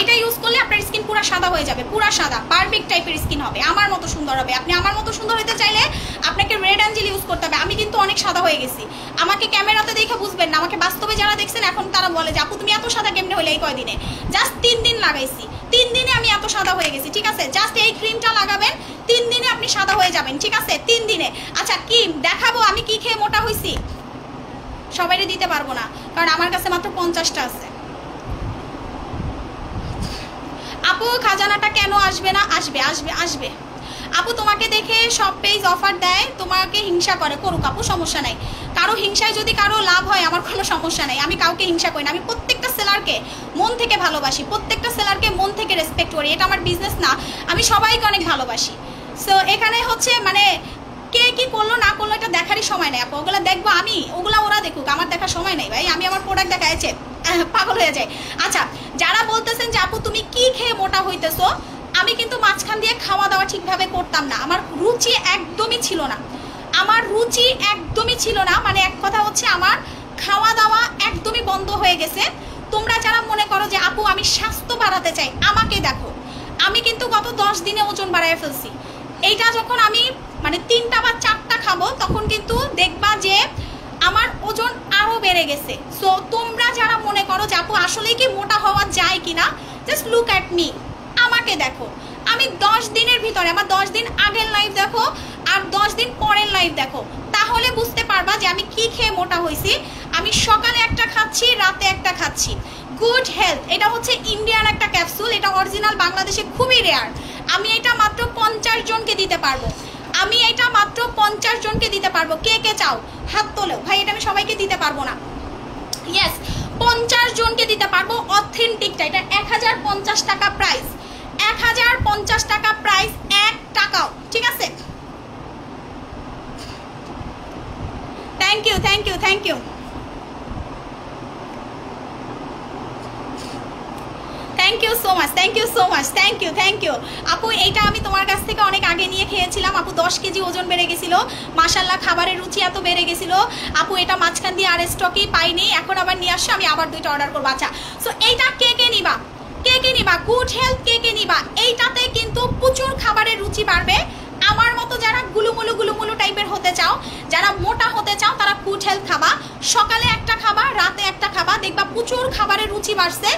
এটা ইউজ করলে আপনার স্কিন পুরো সাদা হয়ে যাবে, পুরো সাদা পারফেক্ট টাইপের স্কিন হবে, আমার মতো সুন্দর হবে। আপনি আমার মতো সুন্দর হতে চাইলে আপনাকে রেড অ্যাঞ্জেল ইউজ করতে হবে। আমি কিন্তু অনেক সাদা হয়ে গেছি, আমাকে ক্যামেরাতে দেখে বুঝবেন না, আমাকে বাস্তবে যারা দেখছেন এখন তারা বলে যে আপু তুমি এত সাদা কেমনে হলে এই কয়দিনে। জাস্ট 3 দিন লাগাইছি, 3 দিনে আমি এত সাদা হয়ে গেছি, ঠিক আছে। জাস্ট এই ক্রিমটা লাগাবেন, 3 দিনে আপনি সাদা হয়ে যাবেন, ঠিক আছে, 3 দিনে। আচ্ছা কি দেখাবো আমি কি খেয়ে মোটা হয়েছি, সবাইরে দিতে পারবো না কারণ আমার কাছে মাত্র 50টা আছে। আপু খাজানাটা কেন আসবে না? আসবে। আপু তোমাকে দেখে সব পেজ অফার দেয়, তোমাকে হিংসা করে, করুক আপু, সমস্যা নাই। কারো হিংসায় যদি কারো লাভ হয় আমার কোনো সমস্যা নাই, আমি কাউকে হিংসা করি না। আমি প্রত্যেকটা সেলারকে মন থেকে ভালোবাসি, প্রত্যেকটা সেলারকে মন থেকে রেসপেক্ট করি। এটা আমার বিজনেস না, আমি সবাইকে অনেক ভালোবাসি। সো এখানে হচ্ছে মানে কে কি করলো না করলো এটা দেখারই সময় নেই আপু, ওগুলো দেখবো আমি, ওগুলা ওরা দেখুক, আমার দেখার সময় নেই ভাই। আমি আমার প্রোডাক্ট দেখাইছে পাগল হয়ে যায়। আচ্ছা যারা বলতেছেন যে আপু তুমি কি খেয়ে মোটা হইতেছো, আমি কিন্তু মাঝখান দিয়ে খাওয়া দাওয়া ঠিকভাবে করতাম না, আমার রুচি একদমই ছিল না, মানে এক কথা হচ্ছে আমার খাওয়া দাওয়া একদমই বন্ধ হয়ে গেছে। তোমরা যারা মনে করো যে আপু আমি স্বাস্থ্য বাড়াতে চাই, আমাকে দেখো, আমি কিন্তু গত 10 দিনে ওজন বাড়ায় ফেলছি। এইটা যখন আমি মানে 3টা বা 4টা খাবো তখন কিন্তু দেখবা যে আমার ওজন আরো বেড়ে গেছে। সো তোমরা যারা মনে করো যে আপু আসলেই কি মোটা হওয়া যায় কিনা, জাস্ট লুক অ্যাট মি, আমাকে দেখো। আমি 10 দিনের ভিতরে, আমার 10 দিন আগের লাইভ দেখো আর 10 দিন পরের লাইভ দেখো, তাহলে বুঝতে পারবা যে আমি কি খেয়ে মোটা হয়েছি। আমি সকালে একটা খাচ্ছি, রাতে একটা খাচ্ছি। গুড হেলথ, এটা হচ্ছে ইন্ডিয়ান একটা ক্যাপসুল, এটা অরিজিনাল, বাংলাদেশে খুবই রেয়ার। আমি এটা মাত্র 50 জনকে দিতে পারবো, কে কে চাও হাত তোলো ভাই, এটা আমি সবাইকে দিতে পারবো না। ইয়েস 50 জনকে দিতে পারবো অথেন্টিকটা। এটা 1050 টাকা প্রাইস, 1050 টাকা প্রাইস, 1 টাকাও, ঠিক আছে। থ্যাংক ইউ আপু। এইটা আমি তোমার কাছ থেকে অনেক আগে নিয়ে খেয়েছিলাম আপু, 10 কেজি ওজন বেড়ে গেছিল, মাশাল্লাহ খাবারের রুচি এত বেড়ে গেছিল আপু। এটা মাঝখান দিয়ে আর স্টকই পাইনি, এখন আবার নিয়ে আসছো, আমি আবার 2টা অর্ডার করবো। আচ্ছা সো এইটা কে কে নিবা, গুড হেলথ কে কে নিবা। এইটাতে কিন্তু প্রচুর খাবারের রুচি বাড়বে। আমার মতো যারা গুলুমুলু টাইপের হতে চাও, যারা মোটা হতে চাও, তারা গুড হেলথ খাবা। সকালে একটা খাবা, রাতে একটা খাবা, দেখবা প্রচুর খাবারের রুচি বাড়ছে।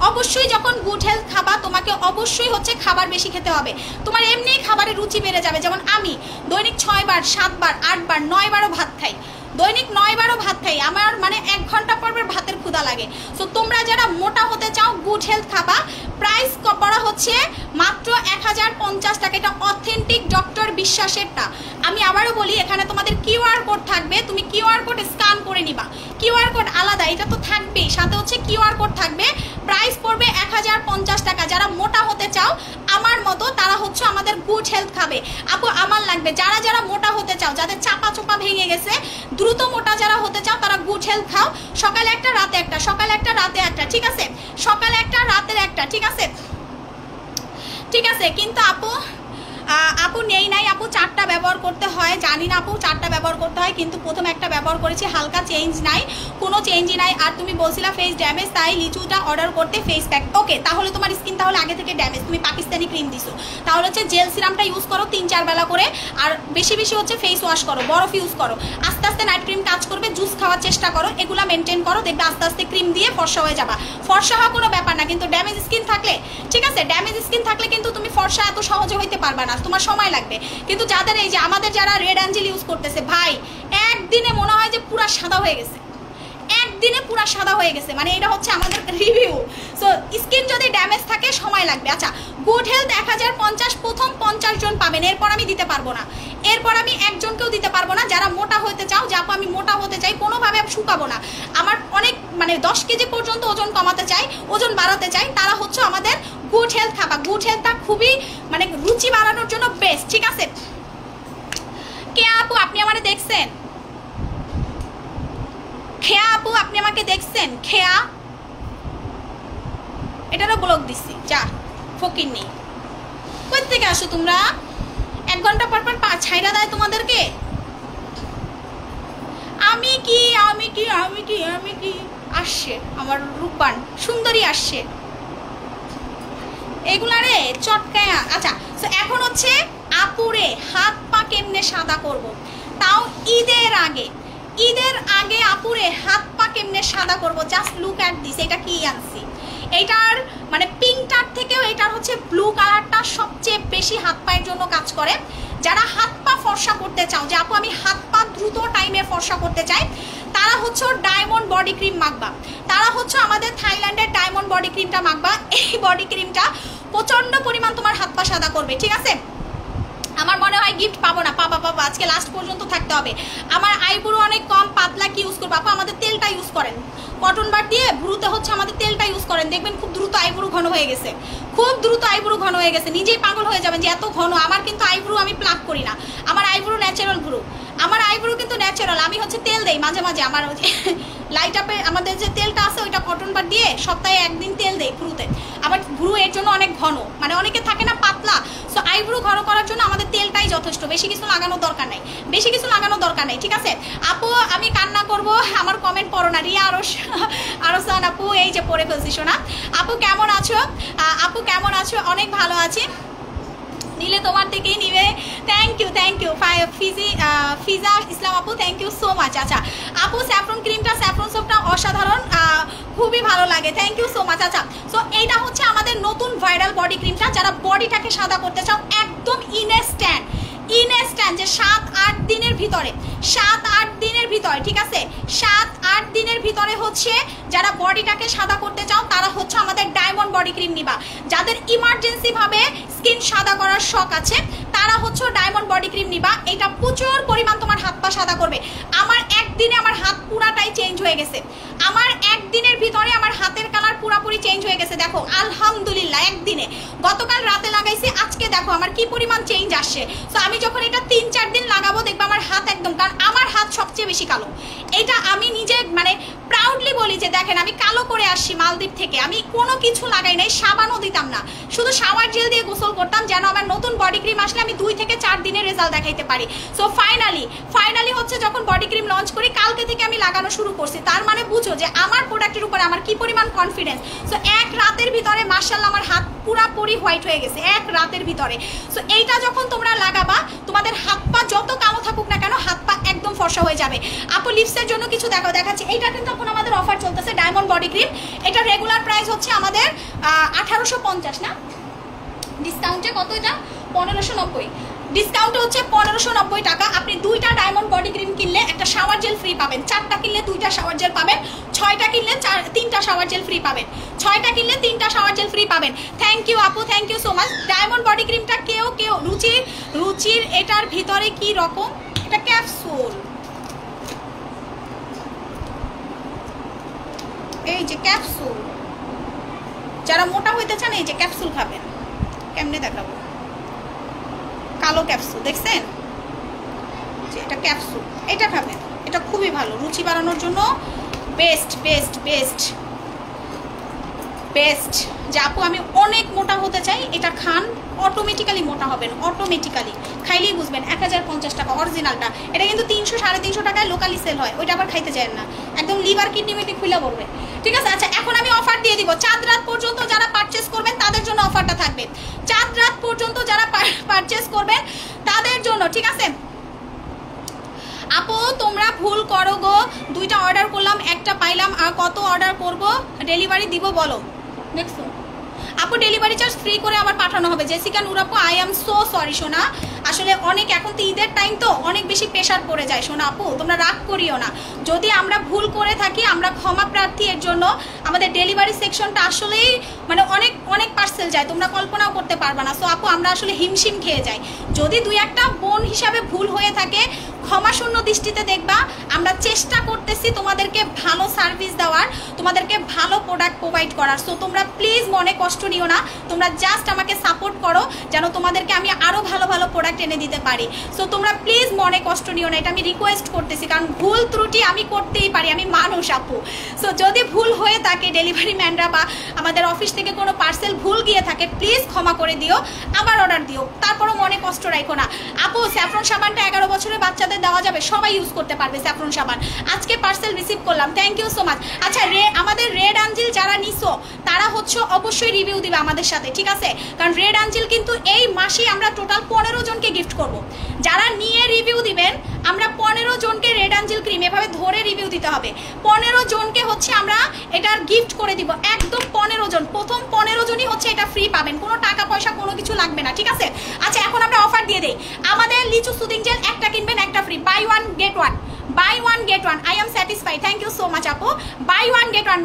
অবশ্যই যখন গুড হেলথ খাবা তোমাকে অবশ্যই হচ্ছে খাবার বেশি খেতে হবে, তোমার এমনি খাবারের রুচি বেড়ে যাবে। যেমন আমি দৈনিক 6 বার 7 বার 8 বার 9 বারও ভাত খাই, দৈনিক 9 বারও ভাত খাই, আমার মানে 1 ঘন্টা পর ভাতের ক্ষুধা লাগে। সো তোমরা যারা মোটা হতে চাও গুড হেলথ খাবা। প্রাইস করা হচ্ছে মাত্র 1050 টাকা, এটা অথেন্টিক ডক্টর বিশ্বাসেরটা। আমি আবারও বলি, এখানে তোমাদের কিউআর কোড থাকবে, তুমি কিউআর কোড স্ক্যান করে নিবা। কিউআর কোড আলাদা, এটা তো থাকবেই, সাথে হচ্ছে কিউআর কোড থাকবে। প্রাইস পড়বে 1050 টাকা। যারা মোটা হতে চাও আমার মতো, তারা হচ্ছে আমাদের গুড হেলথ খাবে। আপু আমার লাগবে, যারা যারা মোটা হতে চাও, যাদের চাপা চোপা ভেঙে গেছে, দ্রুত মোটা যারা হতে চাও, তারা গুড হেলথ খাও। সকালে একটা রাতে একটা, সকালে একটা রাতে একটা, ঠিক আছে, সকালে একটা রাতের একটা, ঠিক আছে। কিন্তু আপু নেই নাই আপু, 4টা ব্যবহার করতে হয়, জানি না আপু 4টা ব্যবহার করতে হয়, কিন্তু প্রথম একটা ব্যবহার করেছি, হালকা চেঞ্জ নাই, কোনো চেঞ্জই নাই। আর তুমি বলছিলা ফেস ড্যামেজ, তাই লিচুটা অর্ডার করতে ফেস প্যাক। ওকে, তাহলে তোমার স্কিন তাহলে আগে থেকে ড্যামেজ, তুমি পাকিস্তানি ক্রিম দিছো, তাহলে হচ্ছে জেল সিরামটা ইউজ করো 3-4 বেলা করে, আর বেশি হচ্ছে ফেস ওয়াশ করো, বরফ ইউজ করো, আস্তে আস্তে নাইট ক্রিম কাজ করবে, জুস খাওয়ার চেষ্টা করো, এগুলা মেনটেন করো, দেখবে আস্তে আস্তে ক্রিম দিয়ে ফর্সা হয়ে যাবা। ফর্সা হওয়া কোনো ব্যাপার না, কিন্তু ড্যামেজ স্কিন থাকলে, ঠিক আছে, ড্যামেজ স্কিন থাকলে কিন্তু তুমি ফর্সা এত সহজে হইতে পারবা না, তোমার সময় লাগবে। কিন্তু যাদের এই যে আমাদের যারা রেড অ্যাঞ্জেল ইউজ করতেছে, ভাই একদিনে মনে হয় যে পুরা সাদা হয়ে গেছে, মানে এটা হচ্ছে আমাদের রিভিউ। সো স্কিন যদি ড্যামেজ থাকে সময় লাগবে। আচ্ছা গুড হেলথ 1050, প্রথম 50 জন পাবেন, এরপর আমি দিতে পারবো না, এরপর আমি একজনকেও দিতে পারবো না। যারা মোটা হতে চাও, যে আপু আমি মোটা হতে চাই, কোনোভাবে আমি শুকাবো না, আমার অনেক মানে 10 কেজি পর্যন্ত ওজন কমাতে চাই, ওজন বাড়াতে চাই, তারা হচ্ছে আমাদের গুড হেলথ খাবা। গুড হেলথটা খুবই মানে রুচি বাড়ানোর জন্য বেস্ট, ঠিক আছে। কে আপু আপনি আমাকে দেখছেন? খেয়া আপু আপনি আমাকে দেখছেন? খেয়া এটারও ব্লক দিচ্ছি, যা ফকির নেই। কই থেকে আসো তোমরা? 1 ঘন্টা পর পর ছাইরা দেয় তোমাদেরকে। আমি কি আমি কি আমি কি আমি কি আসছে আমার রূপবান সুন্দরী আসছে এগুলারে চটকায়। আচ্ছা, তো এখন হচ্ছে আপুরে হাত পা কেমনে সাদা করব, তাও ঈদের আগে। ঈদের আগে আপুরে হাত পা কেমনে সাদা করব, জাস্ট লুক অ্যাট দিস। এটা কি আনছি, এইটার মানে পিঙ্কটার থেকেও এটার হচ্ছে ব্লু কালারটা সবচেয়ে বেশি হাত পায়ের জন্য কাজ করে। যারা হাত পা ফর্সা করতে চাও, যে আপু আমি হাত পা দ্রুত টাইমে ফর্সা করতে চাই, তারা হচ্ছে ডায়মন্ড বডি ক্রিম মাখবা। তারা হচ্ছে আমাদের থাইল্যান্ডের ডায়মন্ড বডি ক্রিমটা মাখবা। এই বডি ক্রিমটা প্রচন্ড পরিমাণ তোমার হাত পা সাদা করবে, ঠিক আছে? আমার মনে হয় গিফট পাবো না, পাবা পাবা, আজকে লাস্ট পর্যন্ত থাকতে হবে। আমার আইব্রো অনেক কম পাতলা, কি ইউজ করবো আপু? আমাদের তেলটা ইউজ করেন, কটন বার দিয়ে ভ্রুতে হচ্ছে আমাদের তেলটা ইউজ করেন, দেখবেন খুব দ্রুত আইব্রো ঘন হয়ে গেছে, খুব দ্রুত আইব্রো ঘন হয়ে গেছে। নিজেই পাগল হয়ে যাবেন যে এত ঘন। আমার কিন্তু আইব্রো আমি প্লাক করি না, আমার আইব্রো ন্যাচারাল ভ্রু, আমার আইব্রো কিন্তু ন্যাচারাল। আমি হচ্ছে তেল দেই মাঝে মাঝে, আমার হচ্ছে লাইট আপে আমাদের যে তেলটা আছে ওইটা কটন বার দিয়ে সপ্তাহে 1 দিন তেল দেই ভ্রুতে। আবার ভ্রু এর জন্য অনেক ঘন, মানে অনেকে থাকে না পাতলা, সো আইব্রো ঘন করার জন্য আমাদের তেলটাই যথেষ্ট, বেশি কিছু লাগানোর দরকার নাই, বেশি কিছু লাগানোর দরকার নেই, ঠিক আছে? আপু আমি কান্না করব, আমার কমেন্ট পড়ো না। রিয়া আরসান আপু এই যে পড়ে ফেলছি শোনা। আপু কেমন আছো? আপু কেমন আছো? অনেক ভালো আছি। নিলে তোমার থেকেই নিবে। থ্যাংক ইউ ফিজা ইসলাম আপু, থ্যাংক ইউ সো মাচ। আচ্ছা আপু স্যাফরন ক্রিমটা, স্যাফরন সোপটা অসাধারণ, খুবই ভালো লাগে, থ্যাংক ইউ সো মাচ। আচ্ছা, সো এইটা হচ্ছে আমাদের নতুন ভাইরাল বডি ক্রিমটা। যারা বডিটাকে সাদা করতে চাও, একদম ইনস্ট্যান্ট যে 7-8 দিনের ভিতরে, 7-8 দিনের ভিতরে, ঠিক আছে? 7-8 দিনের ভিতরে হচ্ছে যারা বডিটাকে সাদা করতে চাও, তারা হচ্ছে আমাদের ডায়মন্ড বডি ক্রিম নিবা। যাদের ইমার্জেন্সি ভাবে স্কিন সাদা করার শখ আছে, তারা হচ্ছে ডায়মন্ড বডি ক্রিম নিবা। এটা প্রচুর পরিমাণ তোমার হাত পা সাদা করবে। আমার একদিনে আমার হাত পুরাটাই চেঞ্জ হয়ে গেছে, আমার একদিনের ভিতরে আমার হাতের কালার পুরাপুরি চেঞ্জ হয়ে গেছে। দেখো আলহামদুলিল্লাহ, একদিনে, গতকাল রাতে লাগাইছি, আজকে দেখো আমার কি পরিমাণ চেঞ্জ আসছে। তো আমি যখন এটা 3-4 দিন লাগাবো, দেখবো আমার হাত একদম, কারণ আমার হাত সবচেয়ে বেশি কালো। এটা আমি নিজে মানে প্রাউডলি বলি যে দেখেন আমি কালো করে আসছি মালদ্বীপ থেকে, আমি কোনো কিছু লাগাই নাই, সাবানও দিতাম না, শুধু শাওয়ার জেল দিয়ে গোসল করতাম, যেন আমার নতুন বডি ক্রিম আসলে আমি 2 থেকে 4 দিনের রেজাল্ট দেখাইতে পারি। সো ফাইনালি হচ্ছে যখন বডি ক্রিম লঞ্চ করি, কালকে থেকে আমি লাগানো শুরু করছি। তার মানে বুঝো যে আমার প্রোডাক্টের উপরে আমার কি পরিমাণ কনফিডেন্স। সো 1 রাতের ভিতরে মাশাআল্লাহ আমার হাত পুরাপুরি হোয়াইট হয়ে গেছে 1 রাতের ভিতরে। সো এইটা যখন তোমরা লাগাবা, তোমাদের হাত পা যত কালো থাকুক না কেন, হাত পা একদম ফর্সা হয়ে যাবে। আপু লিপসের জন্য কিছু দেখাচ্ছি। এইটা কিন্তু এখন আমাদের অফার চলতেছে, ডায়মন্ড বডি ক্রিম। এটা রেগুলার প্রাইস হচ্ছে আমাদের 1850 না, ডিসকাউন্টে কত? এটা 1590, ডিসকাউন্টে হচ্ছে 1590 টাকা। আপনি 2টা ডায়মন্ড বডি ক্রিম কিনলে একটা শাওয়ার জেল ফ্রি পাবেন, 4টা কিনলে 2টা শাওয়ার জেল পাবেন, 6টা কিনলে 3টা শাওয়ার জেল ফ্রি পাবেন, 6টা কিনলে 3টা শাওয়ার জেল ফ্রি পাবেন। থ্যাংক ইউ আপু, thank you so much. Diamond body ক্রিমটা কেউ রুচির এটার ভিতরে কি রকম? এটা ক্যাপসুল, এই যে ক্যাপসুল, যারা মোটা হইতে চান এই যে ক্যাপসুল খাবেন। কেমনে দেখাবো? কালো ক্যাপসুল দেখছেন, যে এটা ক্যাপসুল, এটা খাবেন, এটা খুবই ভালো, রুচি বাড়ানোর জন্য বেস্ট। যে আপু আমি অনেক মোটা হতে চাই, এটা খান, অটোমেটিক্যালি মোটা হবেন, অটোমেটিক্যালি খাইলেই বুঝবেন। 1050 টাকা অরিজিনালটা, এটা কিন্তু 300-350 টাকায় লোকালি সেল হয়, ওইটা আবার খাইতে চান না, একদম লিভার কিডনি মিটি খুলে পড়বে, ঠিক আছে? আচ্ছা এখন আমি অফার দিয়ে দিব, 4 রাত পর্যন্ত যারা পারচেস করবেন তাদের জন্য অফারটা থাকবে, 4 রাত পর্যন্ত যারা পারচেস করবেন তাদের জন্য, ঠিক আছে? আপু তোমরা ভুল করো গো, 2টা অর্ডার করলাম, 1টা পাইলাম, আর কত অর্ডার করব, ডেলিভারি দিব বলো? দেখছো আপু ডেলিভারি চার্জ ফ্রি করে আবার পাঠানো হবে। জেসিকা নূর আপু আই এম সো সরি সোনা, আসলে অনেক এখন তো ঈদের টাইম, তো অনেক বেশি প্রেশার পড়ে যায় সোনা। আপু তোমরা রাগ করিও না, যদি আমরা ভুল করে থাকি আমরা ক্ষমা প্রার্থী। এর জন্য আমাদের ডেলিভারি সেকশনটা আসলেই মানে অনেক পার্সেল যায়, তোমরা কল্পনাও করতে পারবা না। সো আপু আমরা আসলে হিমশিম খেয়ে যাই, যদি 2-1টা বোন হিসাবে ভুল হয়ে থাকে ক্ষমাশূন্য দৃষ্টিতে দেখবা। আমরা চেষ্টা করতেছি তোমাদেরকে ভালো সার্ভিস দেওয়ার, তোমাদেরকে ভালো প্রোডাক্ট প্রোভাইড করার। সো তোমরা প্লিজ মনে কষ্ট নিও না, তোমরা জাস্ট আমাকে সাপোর্ট করো যেন তোমাদেরকে আমি আরও ভালো ভালো প্রোডাক্ট এনে দিতে পারি। সো তোমরা প্লিজ মনে কষ্ট নিও না, এটা আমি রিকোয়েস্ট করতেছি, কারণ ভুল ত্রুটি আমি করতেই পারি, আমি মানুষ আপু। সো যদি ভুল হয়ে থাকে ডেলিভারি ম্যানরা বা আমাদের অফিস থেকে কোনো পার্সেল ভুল গিয়ে থাকে প্লিজ ক্ষমা করে দিও, আবার অর্ডার দিও, তারপরও মনে কষ্ট রাখো না। আপু স্যাফরন সাবানটা 11 বছরের বাচ্চাদের দেওয়া যাবে, সবাই ইউজ করতে পারবে স্যাফরন সাবান। আজকে পার্সেল রিসিভ করলাম, থ্যাংক ইউ সো মাচ। আচ্ছা আমাদের রেড আঞ্জিল যারা নিছো তারা হচ্ছে অবশ্যই রিভিউ দিবে আমাদের সাথে, ঠিক আছে? কারণ রেড আঞ্জিল কিন্তু এই মাসেই আমরা টোটাল 15 জনকে গিফট করব। যারা নিয়ে রিভিউ দিবেন আমরা 15 জনকে রেড আঞ্জিল ক্রিম এভাবে ধরে রিভিউ দিতে হবে, 15 জনকে হচ্ছে আমরা এটার গিফট করে দিব, একদম 15 জন, প্রথম 15 জনই হচ্ছে এটা ফ্রি পাবেন, কোনো টাকা পয়সা কোনো কিছু লাগবে না, ঠিক আছে? আচ্ছা এখন আমরা অফার দিয়ে দেই, আমাদের লিচু সুদিং জেল একটা কিনবেন একটা free, buy one get one, buy one get one. I am satisfied, thank you so much আপু। বাই ওয়ান গেট ওয়ান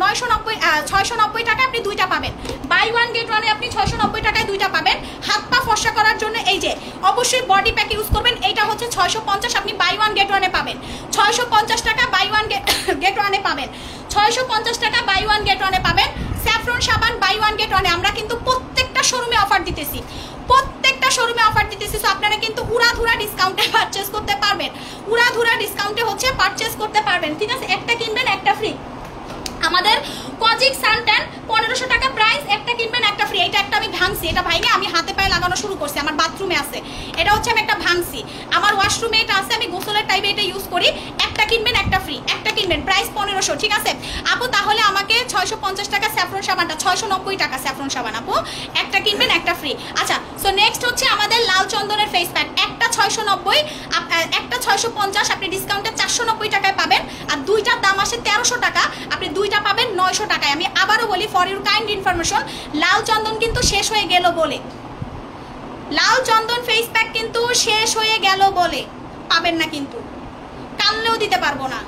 690 টাকা আপনি দুইটা পাবেন, বাই ওয়ান গেট ওয়ানে আপনি 690 টাকায় দুইটা পাবেন। হাত পা ফর্সা করার জন্য এই যে অবশ্যই বডি প্যাক ইউজ করবেন, এইটা হচ্ছে 650, আপনি বাই ওয়ান গেট ওয়ানে পাবেন 650 টাকা, বাই ওয়ান গেট ওয়ানে পাবেন 650 টাকা, বাই ওয়ান গেট ওয়ানে পাবেন। স্যাফরন সাবান বাই ওয়ান গেট ওয়ানে আমরা কিন্তু প্রত্যেকটা শোরুমে অফার দিতেছি, প্রত্যেকটা শোরুমে অফার দিতেছি, সো আপনারা কিন্তু উড়াধুরা ডিসকাউন্টে পারচেজ করতে পারবেন, উড়াধুরা ডিসকাউন্টে হচ্ছে পারচেজ করতে পারবেন, ঠিক আছে? একটা কিনবেন একটা ফ্রি। আমাদের কজিক সানট্যান 1500 টাকা প্রাইস, একটা কিনবেন একটা ফ্রি। এটা একটা আমি ভাঙছি, এটা ভাইকে আমি হাতে পায়ে লাগানো শুরু করছি, আমার বাথরুমে আছে, এটা হচ্ছে আমি একটা ভাঙছি, আমার ওয়াশরুমে এটা আছে, আমি গোসলের টাইমে এটা ইউজ করি। একটা কিনবেন একটা ফ্রি, একটা কিনবেন, প্রাইস 1500, ঠিক আছে আপু? তাহলে আমাকে 650 টাকা স্যাফরন সাবানটা, 690 টাকা স্যাফরন সাবান আপু, একটা কিনবেন একটা ফ্রি। আচ্ছা সো নেক্সট হচ্ছে আমাদের লাল চন্দনের ফেস প্যাক, একটা 690, একটা 650, আপনি ডিসকাউন্টে 490 টাকায় পাবেন, আর দুইটার দাম আসে 1300 টাকা, আপনি দুইটা পাবেন 900 টাকায়। আমি আবারও বলি ফর ইউর কাইন্ড ইনফরমেশন, লাল চন্দন কিন্তু শেষ হয়ে গেল বলে, লাল চন্দন ফেস প্যাক কিন্তু শেষ হয়ে গেল বলে পাবেন না, কিন্তু কানলেও দিতে পারবো না,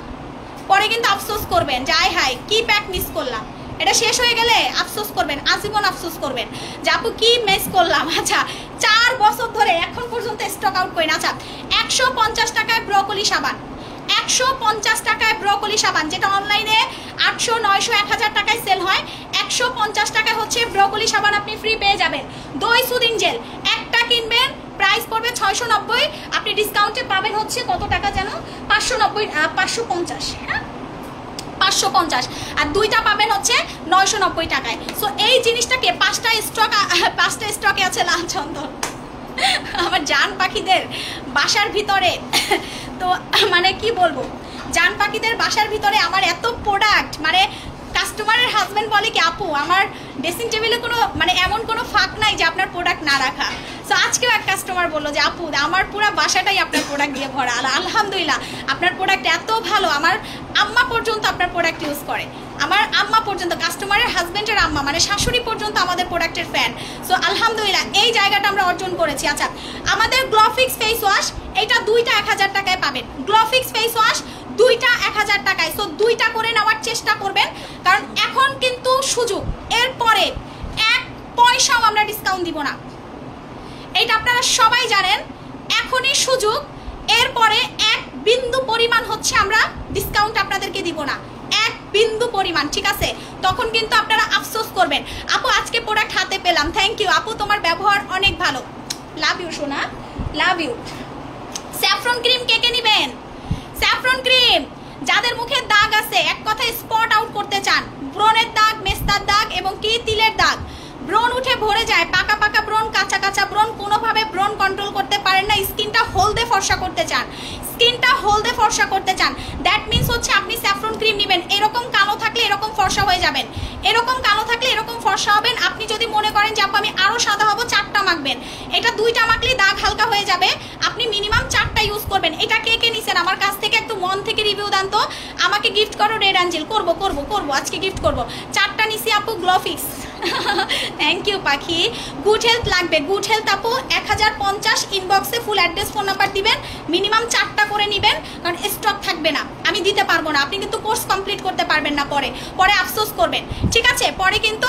পরে কিন্তু আফসোস করবেন যে আয় হায় কি প্যাক মিস করলাম। এটা শেষ হয়ে গেলে আফসোস করবেন, আজীবন আফসোস করবেন যে আপু কি মিস করলাম। আচ্ছা 4 বছর ধরে এখন পর্যন্ত স্টক আউট করেন। আচ্ছা 150 টাকায় ব্রকলি সাবান, 150 টাকায় ব্রকলি সাবান, যেটা অনলাইনে 800, 900, 1000 টাকায় সেল হয়, 150 টাকায় হচ্ছে ব্রকলি সাবান আপনি ফ্রি পেয়ে যাবেন। দই সুদিং জেল একটা কিনবেন, প্রাইস পড়বে 690, আপনি ডিসকাউন্টে পাবেন হচ্ছে কত টাকা জানো, 550, হ্যাঁ 550, আর দুইটা পাবেন হচ্ছে 990 টাকায়। সো এই জিনিসটাকে 5টা স্টকে আছে লাল চন্দন আমার জান পাখিদের বাসার ভিতরে, তো মানে কি বলবো, জান পাখিদের বাসার ভিতরে আমার এত প্রোডাক্ট, মানে কাস্টমারের হাজব্যান্ড বলে কি আপু আমার ড্রেসিং টেবিলে কোনো মানে এমন কোনো ফাঁক নাই যে আপনার প্রোডাক্ট না রাখা। সো আজকেও এক কাস্টমার বললো যে আপু আমার পুরো বাসাটাই আপনার প্রোডাক্ট দিয়ে ভরা। আলহামদুলিল্লাহ আপনার প্রোডাক্ট এত ভালো, আমার আম্মা পর্যন্ত আপনার প্রোডাক্ট ইউজ করে, আমার আম্মা পর্যন্ত, কাস্টমারের হাজব্যান্ডের আম্মা মানে শাশুড়ি পর্যন্ত আমাদের প্রোডাক্টের ফ্যান। সো আলহামদুলিল্লাহ এই জায়গাটা আমরা অর্জন করেছি। আচ্ছা আমাদের গ্লোফিক্স ফেস ওয়াশ, এটা দুইটা 1000 টাকায় পাবেন, গ্লোফিক্স ফেস ওয়াশ দুইটা 1000 টাকায়। সো দুইটা করে নেওয়ার চেষ্টা করবেন, কারণ এখন কিন্তু সুযোগ, এরপরে 1 পয়সাও আমরা ডিসকাউন্ট দিব না, এটা আপনারা সবাই জানেন, এখনই সুযোগ, এরপরে 1 বিন্দু পরিমাণ হচ্ছে আমরা ডিসকাউন্ট আপনাদেরকে দিব না, 1 বিন্দু পরিমাণ, ঠিক আছে? তখন কিন্তু আপনারা আফসোস করবেন। আপু আজকে প্রোডাক্ট হাতে পেলাম, থ্যাংক ইউ আপু, তোমার ব্যবহার অনেক ভালো, লাভ ইউ সোনা, লাভ ইউ। স্যাফরন ক্রিম কে কে নেবেন? স্যাফরন ক্রিম যাদের মুখে দাগ আছে, এক কথায় স্পট আউট করতে চান, ব্রণের দাগ, মেস্তার দাগ এবং কি তিলের দাগ, ব্রণ উঠে ভরে যায়, পাকা পাকা ব্রণ, কাঁচা কাঁচা ব্রণ, কোনোভাবে ব্রণ কন্ট্রোল করতে পারেন না, স্কিনটা হলদে ফর্সা করতে চান, স্কিনটা হলদে ফর্সা করতে চান, দ্যাট মিনস হচ্ছে আপনি স্যাফরন ক্রিম নেবেন। এরকম কালো থাকলে এরকম ফর্সা হয়ে যাবেন, এরকম কালো থাকলে এরকম ফর্সা হবেন। আপনি যদি মনে করেন যে আপু আমি আরও সাদা হবো, 4টা মাখবেন, এটা 2টা মাখলেই দাগ হালকা হয়ে যাবে, আপনি মিনিমাম 4টা ইউজ করবেন। এটা কে কে নিছেন আমার কাছ থেকে একটু মন থেকে রিভিউ দেন তো, আমাকে গিফট করো রেড অ্যাঞ্জেল, করবো করবো করবো, আজকে গিফট করবো। 4টা নিছি আপু গ্লোফিক্স, থ্যাংক ইউ পাখি। গুড হেলথ লাগবে, গুড হেলথ আপু 1050, ইনবক্সে ফুল অ্যাড্রেস ফোন নাম্বার দিবেন, মিনিমাম 4টা করে নেবেন, কারণ স্টক থাকবে না, আমি দিতে পারবো না, আপনি কিন্তু কোর্স কমপ্লিট করতে পারবেন না, পরে আফসোস করবেন, ঠিক আছে? পরে কিন্তু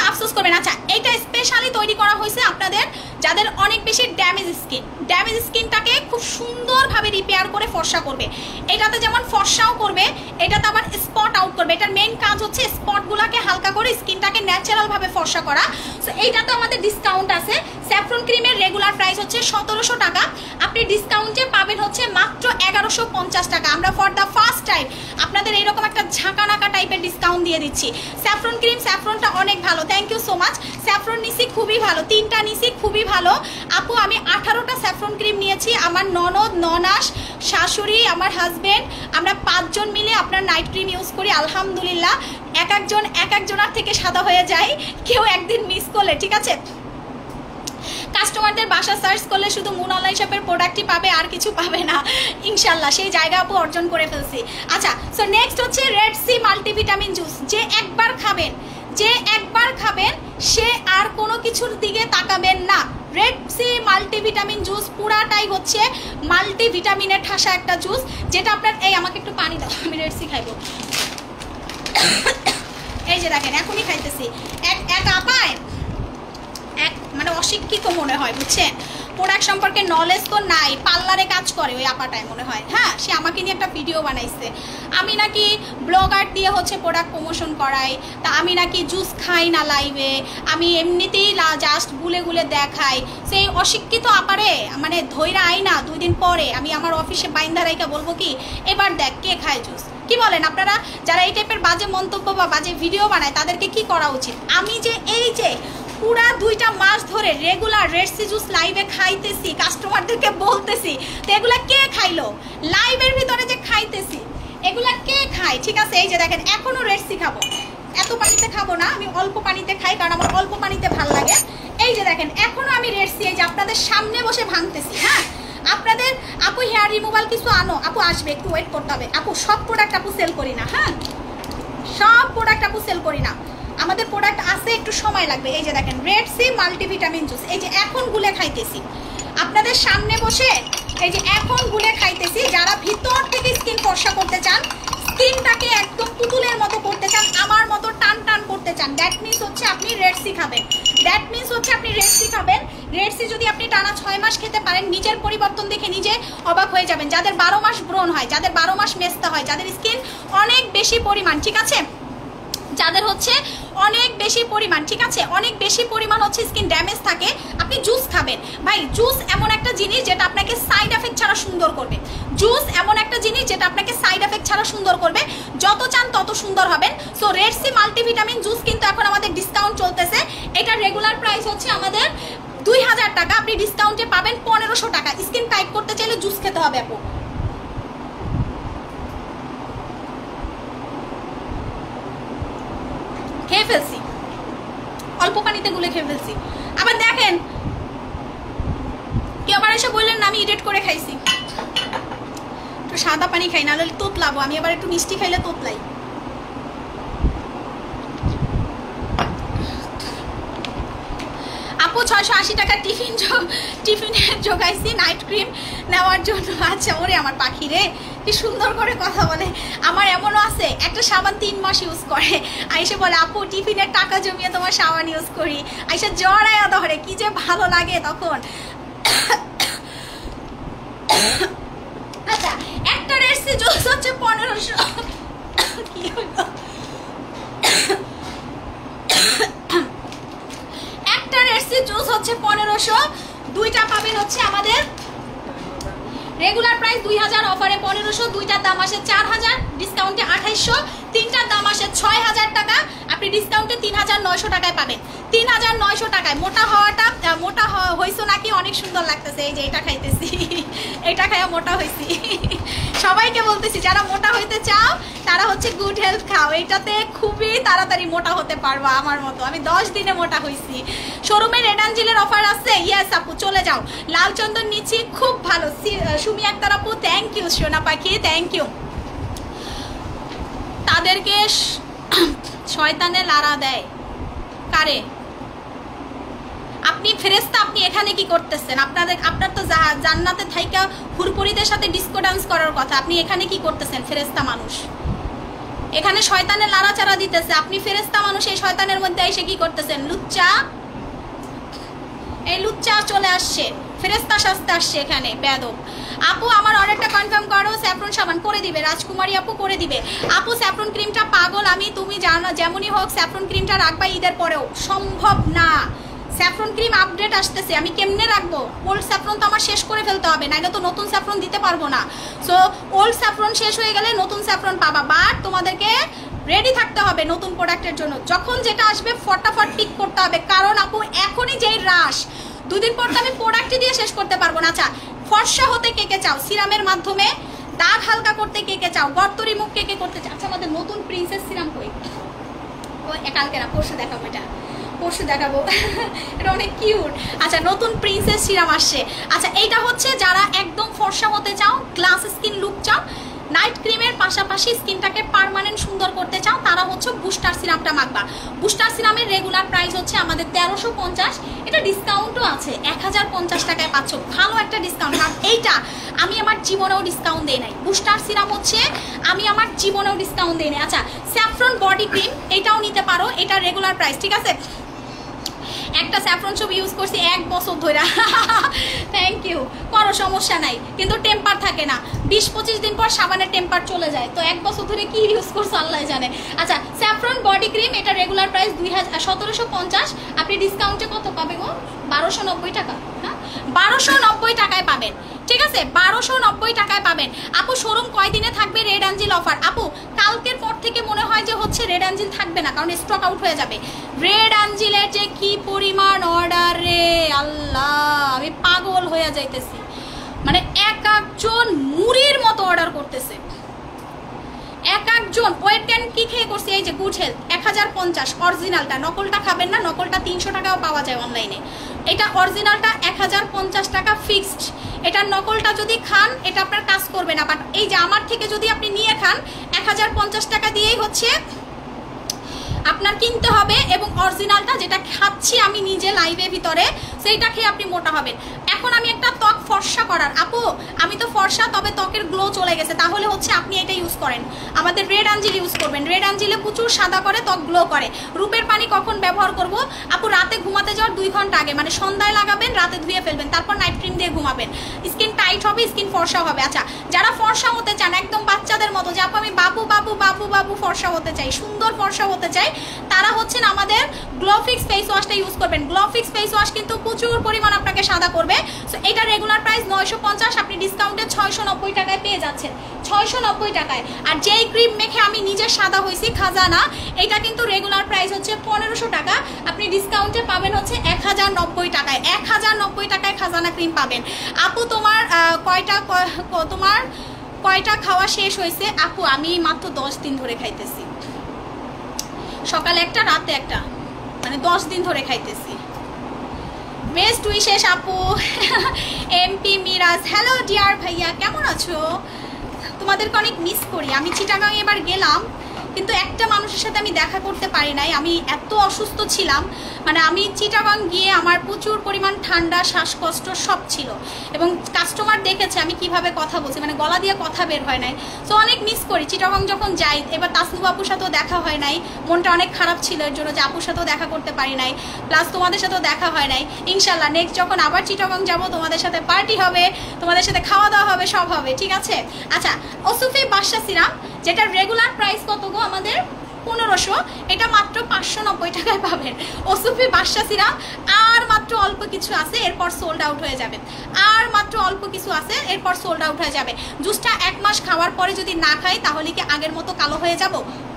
আফসোস করবেন। আচ্ছা এইটা স্পেশালি তৈরি করা হয়েছে আপনাদের যাদের অনেক বেশি ড্যামেজ স্কিনটাকে খুব সুন্দরভাবে রিপেয়ার করে ফর্সা করবে, এটাতে যেমন ফর্সাও করবে, এটাতে আবার স্পট আউট করবে। করবে। এটার মেইন কাজ হচ্ছে স্পটগুলোকে হালকা করে স্কিনটাকে ন্যাচারাল ভাবে ফর্সা করা। সো এইটা তো আমাদের ডিসকাউন্ট আছে। স্যাফরন ক্রিমের রেগুলার প্রাইস হচ্ছে 1700 টাকা, আপনি ডিসকাউন্টে পাবেন হচ্ছে মাত্র 1150 টাকা। আমরা ফর দ্য ফার্স্ট টাইম আপনাদের এইরকম একটা ঝাঁকানাকা টাইপের ডিসকাউন্ট দিয়ে দিচ্ছি। স্যাফরন ক্রিম, স্যাফরনটা অনেক ভালো, thank you so much. Saffron নিছি খুবই ভালো, 3টা নিছি খুবই ভালো আপু। আমি 18টা স্যাফরন ক্রিম নিয়েছি, আমার ননদ, ননাস, শাশুড়ি, আমার হাজবেন্ড, আমরা 5 জন মিলে আপনার নাইট ক্রিম ইউজ করি। আলহামদুলিল্লাহ এক একজনের থেকে সাদা হয়ে যায়, কেউ একদিন মিস করলে, ঠিক আছে। কাস্টমারদের বাসা সার্চ করলে শুধু মুন অনলাইন শপের প্রোডাক্টই পাবে, আর কিছু পাবে না ইনশাল্লাহ, সেই জায়গা আপু অর্জন করে ফেলছি। আচ্ছা, সো নেক্সট হচ্ছে রেড সি মাল্টিভিটামিন জুস। যে একবার খাবেন সে আর কোনো কিছুর দিকে তাকাবেন না। রেড সি মাল্টিভিটামিন জুস পুরাটাই হচ্ছে মাল্টিভিটামিনের ঠাসা একটা জুস, যেটা আপনার, এই আমাকে একটু পানি দাও, আমি রেড সি খাইবো। এই যে দেখেন এখনই খাইতেছি। এক আপায় মানে অশিক্ষিত মনে হয়, বুঝছেন, প্রোডাক্ট সম্পর্কে নলেজ তো নাই, পার্লারে কাজ করে ওই আপাটায় মনে হয়। হ্যাঁ, সে আমাকে নিয়ে একটা ভিডিও বানাইছে, আমি নাকি ব্লগার দিয়ে হচ্ছে প্রোডাক্ট প্রমোশন করাই, তা আমি নাকি জুস খাই না লাইভে, আমি এমনিতেই জাস্ট গুলে দেখাই। সেই অশিক্ষিত আপারে মানে ধৈরা আই না 2 দিন পরে আমি আমার অফিসে বাইন্দা রাইকা বলবো কি, এবার দেখ কে খায় জুস। কি বলেন আপনারা? যারা এই টাইপের বাজে মন্তব্য বা বাজে ভিডিও বানায় তাদেরকে কি করা উচিত? আমি যে এই যে পুরা 2টা মাস ধরে রেগুলার রেড সি জুস লাইভে খাইতেছি, কাস্টমারদেরকে বলতেছি, তো এগুলা কে খাইলো? লাইভের ভিতরে যে খাইতেছি এগুলা কে খায়? ঠিক আছে, এই যে দেখেন এখনো রেড সি খাবো, এত পানিতে খাবো না, আমি অল্প পানিতে খাই, কারণ আমার অল্প পানিতে ভাল লাগে। এই যে দেখেন এখনো আমি রেড সি এই যে আপনাদের সামনে বসে ভাঙতেছি। হ্যাঁ, আপনাদের আপু হেয়ার রিমুভাল কিছু আনো, আপু আসবে, একটু ওয়েট করতে হবে আপু। সব প্রোডাক্ট আপু সেল করি না, হ্যাঁ সব প্রোডাক্ট আপু সেল করি না, আমাদের প্রোডাক্ট আছে, একটু সময় লাগবে। এই যে দেখেন রেড সি মাল্টিভিটামিন জুস, এই যে এখন গুলে খাইতেছি আপনাদের সামনে বসে, এই যে এখন গুলে খাইতেছি। যারা ভিতর থেকে স্কিন ফর্সা করতে চান, স্কিনটাকে একদম পুতুলের মতো করতে চান, আমার মতো টান টান করতে চান, দ্যাট মিনস হচ্ছে আপনি রেড সি খাবেন। রেড সি যদি আপনি টানা 6 মাস খেতে পারেন, নিজের পরিবর্তন দেখে নিজে অবাক হয়ে যাবেন। যাদের 12 মাস ব্রণ হয়, যাদের 12 মাস মেস্তা হয়, যাদের স্কিন অনেক বেশি পরিমাণ, ঠিক আছে, যাদের হচ্ছে অনেক বেশি পরিমাণ, ঠিক আছে, অনেক বেশি পরিমাণ হচ্ছে স্কিন ড্যামেজ থাকে, আপনি জুস খাবেন। ভাই জুস এমন একটা জিনিস যেটা আপনাকে সাইড এফেক্ট ছাড়া সুন্দর করবে। জুস এমন একটা জিনিস যেটা আপনাকে সাইড এফেক্ট ছাড়া সুন্দর করবে, যত চান তত সুন্দর হবেন। So red C multivitamin juice কিন্তু এখন আমাদের ডিসকাউন্ট চলতেছে। এটা রেগুলার প্রাইস হচ্ছে আমাদের 2000 টাকা, আপনি ডিসকাউন্টে পাবেন 1500 টাকা। স্কিন টাইট করতে চাইলে জুস খেতে হবে আপু। খেয়ে ফেলছি, অল্প পানিতে গুলে খেয়ে ফেলছি। আবার দেখেন কেউ আবার এসে বললেন না আমি এডিট করে খাইছি, একটু সাদা পানি খাই, নাহলে তোতলাবো আমি, আবার একটু মিষ্টি খাইলে তোতলাই। আপু 680 টাকা টিফিনে জোগাইছি নাইট ক্রিম নেওয়ার জন্য। আচ্ছা, ওরে আমার পাখি রে, কি সুন্দর করে কথা বলে। আমার এমনও আছে একটা সাবান 3 মাস ইউজ করে, আইসে বলে আপু টিফিনের টাকা জমিয়ে তোমার সাবান ইউজ করি, আইসে জড়াইয়া ধরে, কি যে ভালো লাগে তখন। আচ্ছা, একটা রেড সি জুস হচ্ছে 1500। কি হলো? একটা রেড সি জুস হচ্ছে 1500, 2টা পাবেন হচ্ছে আমাদের রেগুলার প্রাইস 2000, অফারে 1500, 2টার দাম আসে 4000, ডিসকাউন্টে 2800, 3টার দাম আসে 6000 টাকা, আপনি ডিসকাউন্টে 3900 টাকায় পাবেন। 3900 টাকায় মোটা হইছো নাকি? অনেক সুন্দর লাগতেছে, এই যে এটা খাইতেছি, এটা খাইয়া মোটা হইছি। সবাইকে বলতেছি যারা মোটা হইতে চাও তারা হচ্ছে গুড হেলথ খাও, এইটাতে খুবই তাড়াতাড়ি মোটা হতে পারবা আমার মতো। আমি 10 দিনে মোটা হইছি। শোরুমে রেড অ্যাঞ্জেলের অফার আছে, ইয়েস আপু চলে যাও। লাল চন্দন নিচ্ছি, খুব ভালো। সুমি আক্তার আপু থ্যাংক ইউ, সোনা পাখি থ্যাংক ইউ। তাদেরকে শয়তানে লারা দেয় কারে? আপনি ফেরেশতা, আপনি এখানে কি করতেছেন? আপনার তো জান্নাতে থাইকা হুরপুরিদের সাথে ডিস্কো ডান্স করার কথা, আপনি এখানে কি করতেছেন? ফেরেশতা মানুষ এখানে শয়তানের লাড়াচাড়া দিতেছে, আপনি ফেরেশতা মানুষ এই শয়তানের মধ্যে এসে কি করতেছেন? লুচ্চা, এই লুচ্চা চলে আসছে, ফেরেশতা শাস্তে আসছে এখানে বেয়াদব। আপু আমার অর্ডারটা কনফার্ম করো। স্যাফরন সাবান করে দিবে, রাজকুমারী আপু করে দিবে। আপু স্যাফরন ক্রিমটা পাগল আমি, তুমি জানো যেমনই হোক স্যাফরন ক্রিমটা রাখবা ঈদের পরেও, সম্ভব না। স্যাফরন ক্রিম আপডেট আসতেছে, আমি কেমনে রাখবো? ওল্ড স্যাফরন তো আমার শেষ করে ফেলতে হবে, নাইলে তো নতুন স্যাফরন দিতে পারবো না। সো ওল্ড স্যাফরন শেষ হয়ে গেলে নতুন স্যাফরন পাবা, বাট তোমাদেরকে রেডি থাকতে হবে নতুন প্রোডাক্টের জন্য। যখন যেটা আসবে ফটাফট পিক করতে হবে, কারণ আপু এখনই যেই রাশ, দুদিন পর তো আমি প্রোডাক্টই দিয়ে শেষ করতে পারবো না। আচ্ছা, ফর্সা হতে কে কে চাও? সিরামের মাধ্যমে দাগ হালকা করতে কে কে চাও? গর্তরি মুখ কে কে করতে চাও? আচ্ছা, আমাদের নতুন প্রিন্সেস সিরাম কই? ও কালকে না, পরশু দেখাবো, এটা পরশু দেখাবো। এটা অনেক কিউট। আচ্ছা, নতুন প্রিন্সেস সিরাম আসছে। আচ্ছা, এইটা হচ্ছে যারা একদম ফর্সা হতে চাও, গ্লাস স্কিন লুক চাও, নাইট ক্রিমের পাশাপাশি স্কিনটাকে পার্মানেন্ট সুন্দর করতে চাও, তারা হচ্ছে বুস্টার সিরামটা মাখবা। বুস্টার সিরামের রেগুলার প্রাইস হচ্ছে আমাদের 1350, এটা ডিসকাউন্টও আছে, 1050 টাকায় পাচ্ছ, ভালো একটা ডিসকাউন্ট। কারণ এইটা আমি আমার জীবনেও ডিসকাউন্ট দেই নাই, বুস্টার সিরাম হচ্ছে আমি আমার জীবনেও ডিসকাউন্ট দেই নাই। আচ্ছা, স্যাফরন বডি ক্রিম এটাও নিতে পারো, এটা রেগুলার প্রাইস, ঠিক আছে? একটা স্যাফরন সব ইউজ করছি 1 বছর ধরে। থ্যাংক ইউ, কোনো সমস্যা নাই, কিন্তু টেম্পার থাকে না, 20-25 দিন পর সাবানের টেম্পার চলে যায়, তো 1 বছর ধরে কি ইউজ করছো আল্লাহ জানে। আচ্ছা, স্যাফরন বডি ক্রিম এটা রেগুলার প্রাইস 1750, আপনি ডিসকাউন্টে কত পাবে গো? 1290 টাকা। হ্যাঁ, 1290 টাকায় পাবেন, ঠিক আছে? 1290 টাকায় পাবেন। আপু শোরুম কয়দিনে থাকবে রেড অ্যাঞ্জেল অফার? আপু কালকের পর থেকে মনে হয় যে হচ্ছে রেড অ্যাঞ্জেল থাকবে না, কারণ স্টক আউট হয়ে যাবে। রেড অ্যাঞ্জেলের যে কি পরিমাণ অর্ডার রে আল্লাহ, আমি পাগল হয়ে যাইতেছি। মানে এক একজন মুড়ির মতো অর্ডার করতেছে, এক একজন। ওয়েট কি খেয়ে করছি? এই যে গুড হেলথ 1050 অরিজিনালটা, নকলটা খাবেন না, নকলটা 300 টাকাও পাওয়া যায় অনলাইনে। এটা অরিজিনালটা 1050 টাকা ফিক্সড। এটা নকলটা যদি খান এটা আপনার কাজ করবে না, বাট এই যে আমার থেকে যদি আপনি নিয়ে খান 1050 টাকা দিয়েই হচ্ছে আপনার কিনতে হবে, এবং অরিজিনালটা যেটা খাচ্ছি আমি নিজে লাইভের ভিতরে, সেইটা খেয়ে আপনি মোটা হবেন। এখন আমি একটা ত্বক ফর্সা করার, আপু আমি তো ফর্সা, তবে ত্বকের গ্লো চলে গেছে, তাহলে হচ্ছে আপনি এটা ইউজ করেন, আমাদের রেড অ্যাঞ্জেল ইউজ করবেন। রেড অ্যাঞ্জেলে প্রচুর সাদা করে, ত্বক গ্লো করে। রূপের পানি কখন ব্যবহার করব? আপু রাতে ঘুমাতে যাওয়ার 2 ঘন্টা আগে, মানে সন্ধ্যায় লাগাবেন, রাতে ধুয়ে ফেলবেন, তারপর নাইট ক্রিম দিয়ে ঘুমাবেন, স্কিন টাইট হবে, স্কিন ফর্সা হবে। আচ্ছা, যারা ফর্সা হতে চান একদম বাচ্চাদের মতো, যে আপু আমি বাবু বাবু বাবু বাবু ফর্সা হতে চাই, সুন্দর ফর্সা হতে চাই, তারা হচ্ছেন আমাদের গ্লোফিক্স ফেস ওয়াশটা ইউজ করবেন। গ্লোফিক্স ফেস ওয়াশ কিন্তু প্রচুর পরিমাণ আপনাকে সাদা করবে। সো এটা রেগুলার প্রাইস 950, আপনি ডিসকাউন্টে 690 টাকায় পেয়ে যাচ্ছেন, 690 টাকায়। আর যেই ক্রিম মেখে আমি নিজে সাদা হয়েছি, খাজানা, এটা কিন্তু রেগুলার প্রাইস হচ্ছে 1500 টাকা, আপনি ডিসকাউন্টে পাবেন হচ্ছে 1090 টাকায়। 1090 টাকায় খাজানা ক্রিম পাবেন। আপু তোমার কয়টা খাওয়া শেষ হয়েছে? আপু আমি মাত্র 10 দিন ধরে খাইতেছি, সকালে একটা রাতে একটা, মানে 10 দিন ধরে খাইতেছি। বেস্ট উইশেস আপু। এমপি মিরাজ, হ্যালো ডিয়ার ভাইয়া, কেমন আছো? তোমাদেরকে অনেক মিস করি। আমি চিটাগাং এবার গেলাম, কিন্তু একটা মানুষের সাথে আমি দেখা করতে পারি নাই, আমি এত অসুস্থ ছিলাম। মানে আমি চিটাগাং গিয়ে আমার প্রচুর পরিমাণ ঠান্ডা, শ্বাসকষ্ট সব ছিল, এবং কাস্টমার দেখেছে আমি কিভাবে কথা বলছি, মানে গলা দিয়ে কথা বের হয় নাই। সো অনেক মিস করি চিটাগাং যখন যাই। এবার তাসনুব আপুর সাথেও দেখা হয় নাই, মনটা অনেক খারাপ ছিল এর জন্য, যে আপুর সাথেও দেখা করতে পারি নাই, প্লাস তোমাদের সাথেও দেখা হয় নাই। ইনশাল্লাহ নেক্সট যখন আবার চিটাগাং যাব, তোমাদের সাথে পার্টি হবে, তোমাদের সাথে খাওয়া দাওয়া হবে, সব হবে, ঠিক আছে? আচ্ছা, ওসুফি বাদশা সিরাম, যেটা রেগুলার প্রাইস কত গো আমাদের? 1500, এটা মাত্র 590 টাকায় পাবেন। ওসুফি বাদশা সিরাম আর মাত্র অল্প কিছু আছে, এরপর সোল্ড আউট হয়ে যাবে। আর মাত্র অল্প কিছু আছে, এরপর সোল্ড আউট হয়ে যাবে। জুসটা 1 মাস খাওয়ার পরে যদি না খাই, তাহলে কি আগের মতো কালো হয়ে যাব?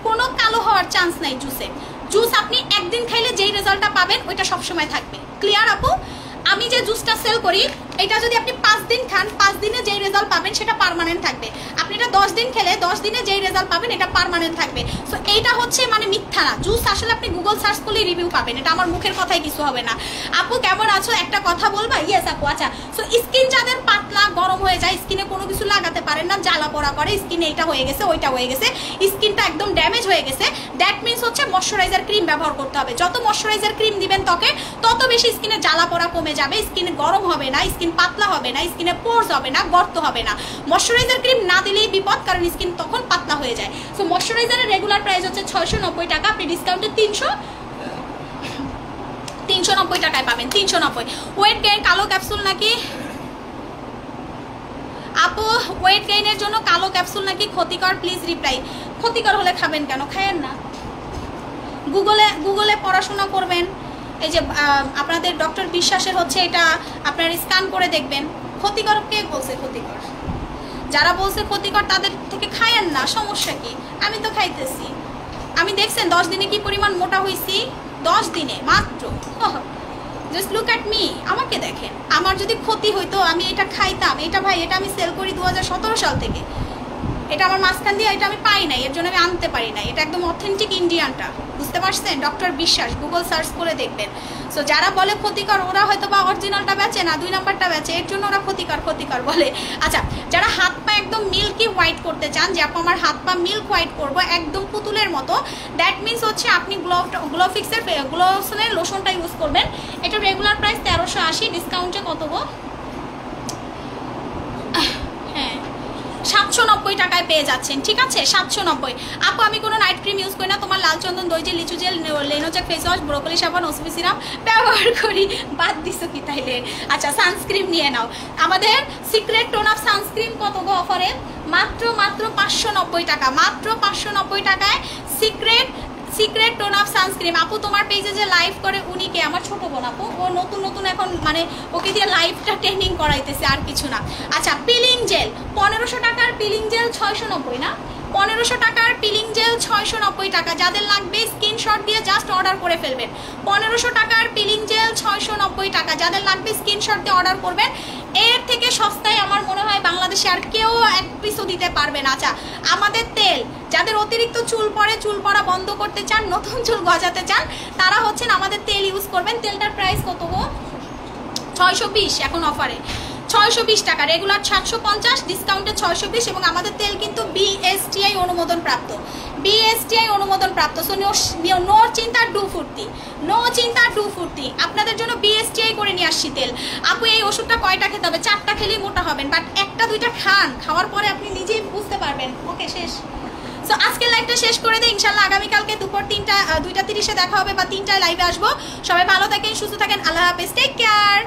কোনো কালো হওয়ার চান্স নাই জুসে। জুস আপনি একদিন খাইলে যেই রেজাল্টটা পাবেন ওইটা সবসময় থাকবে। ক্লিয়ার আপু? আমি যে জুসটা সেল করি, এটা যদি আপনি 5 দিন খান, 5 দিনে যেই রেজাল্ট পাবেন সেটা পার্মানেন্ট থাকবে। আপনি এটা 10 দিন খেলে 10 দিনে যেই রেজাল্ট পাবেন এটা পার্মানেন্ট থাকবে। সো এইটা হচ্ছে মানে মিথ্যা না, জুস আসলে আপনি গুগল সার্চ করলে রিভিউ পাবেন, এটা আমার মুখের কথাই কিছু হবে না। আপু কেমন আছো? একটা কথা বলবা? ইয়েস আপু। আচ্ছা, সো স্কিন যাদের পাতলা, গরম হয়ে যায়, স্কিনে কোনো কিছু লাগাতে পারেন না, জ্বালা পোড়া করে, স্কিনে এইটা হয়ে গেছে, ওইটা হয়ে গেছে, স্কিনটা একদম ড্যামেজ হয়ে গেছে, দ্যাট মিনস হচ্ছে ময়শ্চারাইজার ক্রিম ব্যবহার করতে হবে। যত ময়শ্চারাইজার ক্রিম দিবেন ত্বকে, তত বেশি স্কিনে জ্বালা পোড়া কমে যাবে, স্কিনে গরম হবে না, স্কিন পাতলা হবে না, স্কিনে পোরস হবে না, গর্ত হবে না। ময়শ্চারাইজার ক্রিম না দিলেই বিপদ, কারণ স্কিন তখন পাতলা হয়ে যায়। সো ময়শ্চারাইজারের রেগুলার প্রাইস হচ্ছে 690 টাকা, আপনি ডিসকাউন্টে 390 টাকায় পাবেন। 390। ওয়েট গেইন কালো ক্যাপসুল নাকি? আপু ওয়েট গেইনের জন্য কালো ক্যাপসুল নাকি ক্ষতিকর, প্লিজ রিপ্লাই। ক্ষতিকর হলে খাবেন কেন, খায়েন না। গুগলে পড়াশোনা করবেন, এই যে আপনাদের ডক্টর বিশ্বাসের হচ্ছে এটা আপনার স্ক্যান করে দেখবেন। ক্ষতিকর কে বলছে ক্ষতিকর? যারা বলছে ক্ষতিকর তাদের থেকে খায়েন না, সমস্যা কি? আমি তো খাইতেছি। আমি দেখছেন 10 দিনে কি পরিমাণ মোটা হয়েছি, 10 দিনে মাত্র। জাস্ট লুক অ্যাট মি, আমাকে দেখেন। আমার যদি ক্ষতি হইতো আমি এটা খাইতাম। এটা ভাই, এটা আমি সেল করি 2017 সাল থেকে। এটা আমার মাঝখান দিয়ে এটা আমি পাই নাই, এর জন্য আমি আনতে পারি নাই। এটা একদম অথেন্টিক ইন্ডিয়ানটা, বুঝতে পারছেন? ডক্টর বিশ্বাস, গুগল সার্চ করে দেখবেন। সো যারা বলে ক্ষতিকর ওরা হয়তো বা অরিজিনালটা বেচে না, 2 নাম্বারটা বেচে, এর জন্য ওরা ক্ষতিকর ক্ষতিকর বলে। আচ্ছা, যারা হাত পা একদম মিল্কি হোয়াইট করতে চান, যে আপু আমার হাত পা মিল্ক হোয়াইট করবো একদম পুতুলের মতো, দ্যাট মিনস হচ্ছে আপনি গ্লোফিক্সের গ্লোসনের লোশনটা ইউজ করবেন। এটা রেগুলার প্রাইস 1380, ডিসকাউন্টে কত গো? 790 টাকায় পেয়ে যাচ্ছেন, ঠিক আছে? 790। আপু আমি কোনো নাইট ক্রিম ইউজ করি না, তোমার লাল চন্দন, দই জেল, লিচু জেল, লেনোজেক ফেস ওয়াশ, ব্রোকলি সাবান, ওসিপি সিরাম ব্যবহার করি। বাদ দিছো কি তাইলে? আচ্ছা, সানস্ক্রিন নিয়ে নাও। আমাদের সিক্রেট টোন অফ সানস্ক্রিন কত গো অফারে? মাত্র 590 টাকা, মাত্র 590 টাকায় সিক্রেট টোন অফ সানস্ক্রিন। আপু তোমার পেজে যে লাইভ করে উনি কে? আমার ছোট বোন আপু, ও নতুন এখন মানে ওকে দিয়ে লাইভটা ট্রেনিং করাইতেছে, আর কিছু না। আচ্ছা, পিলিং জেল 1500 টাকার পিলিং জেল 690 না, 1500 টাকার পিলিং জেল 690 টাকা। যাদের লাগবে স্ক্রিনশট দিয়ে জাস্ট অর্ডার করে ফেলবেন। 1500 টাকার পিলিং জেল 690 টাকা, যাদের লাগবে স্ক্রিনশট দিয়ে অর্ডার করবেন। এর থেকে সস্তায় আমার মনে হয় বাংলাদেশে আর কেউ এক পিসও দিতে পারবে না। আচ্ছা, আমাদের তেল, যাদের অতিরিক্ত চুল পড়ে, চুল পড়া বন্ধ করতে চান, নতুন চুল গজাতে চান, তারা হচ্ছেন আমাদের তেল ইউজ করবেন। তেলটার প্রাইস কত গো? 620 এখন অফারে, 620 টাকা। রেগুলার 750, ডিসকাউন্টে 620। এবং আমাদের তেল কিন্তু বিএসটিআই অনুমোদন প্রাপ্ত, বিএসটিআই অনুমোদন প্রাপ্ত। সো নো চিন্তা ডু ফুর্তি, নো চিন্তা ডু ফুর্তি। আপনাদের জন্য বিএসটিআই করে নিয়ে আসছি তেল। আপু এই ওষুধটা কয়টা খেতে হবে? 4টা খেলেই মোটা হবেন, বাট 1টা 2টা খান, খাওয়ার পরে আপনি নিজেই বুঝতে পারবেন। ওকে, শেষ। সো আজকের লাইভটা শেষ করে দিই। ইনশাল্লাহ আগামীকালকে দুপুর 2টা 30-এ দেখা হবে, বা 3টায় লাইভে আসবো। সবাই ভালো থাকেন, সুস্থ থাকেন, আল্লাহ হাফেজ, টেক কেয়ার।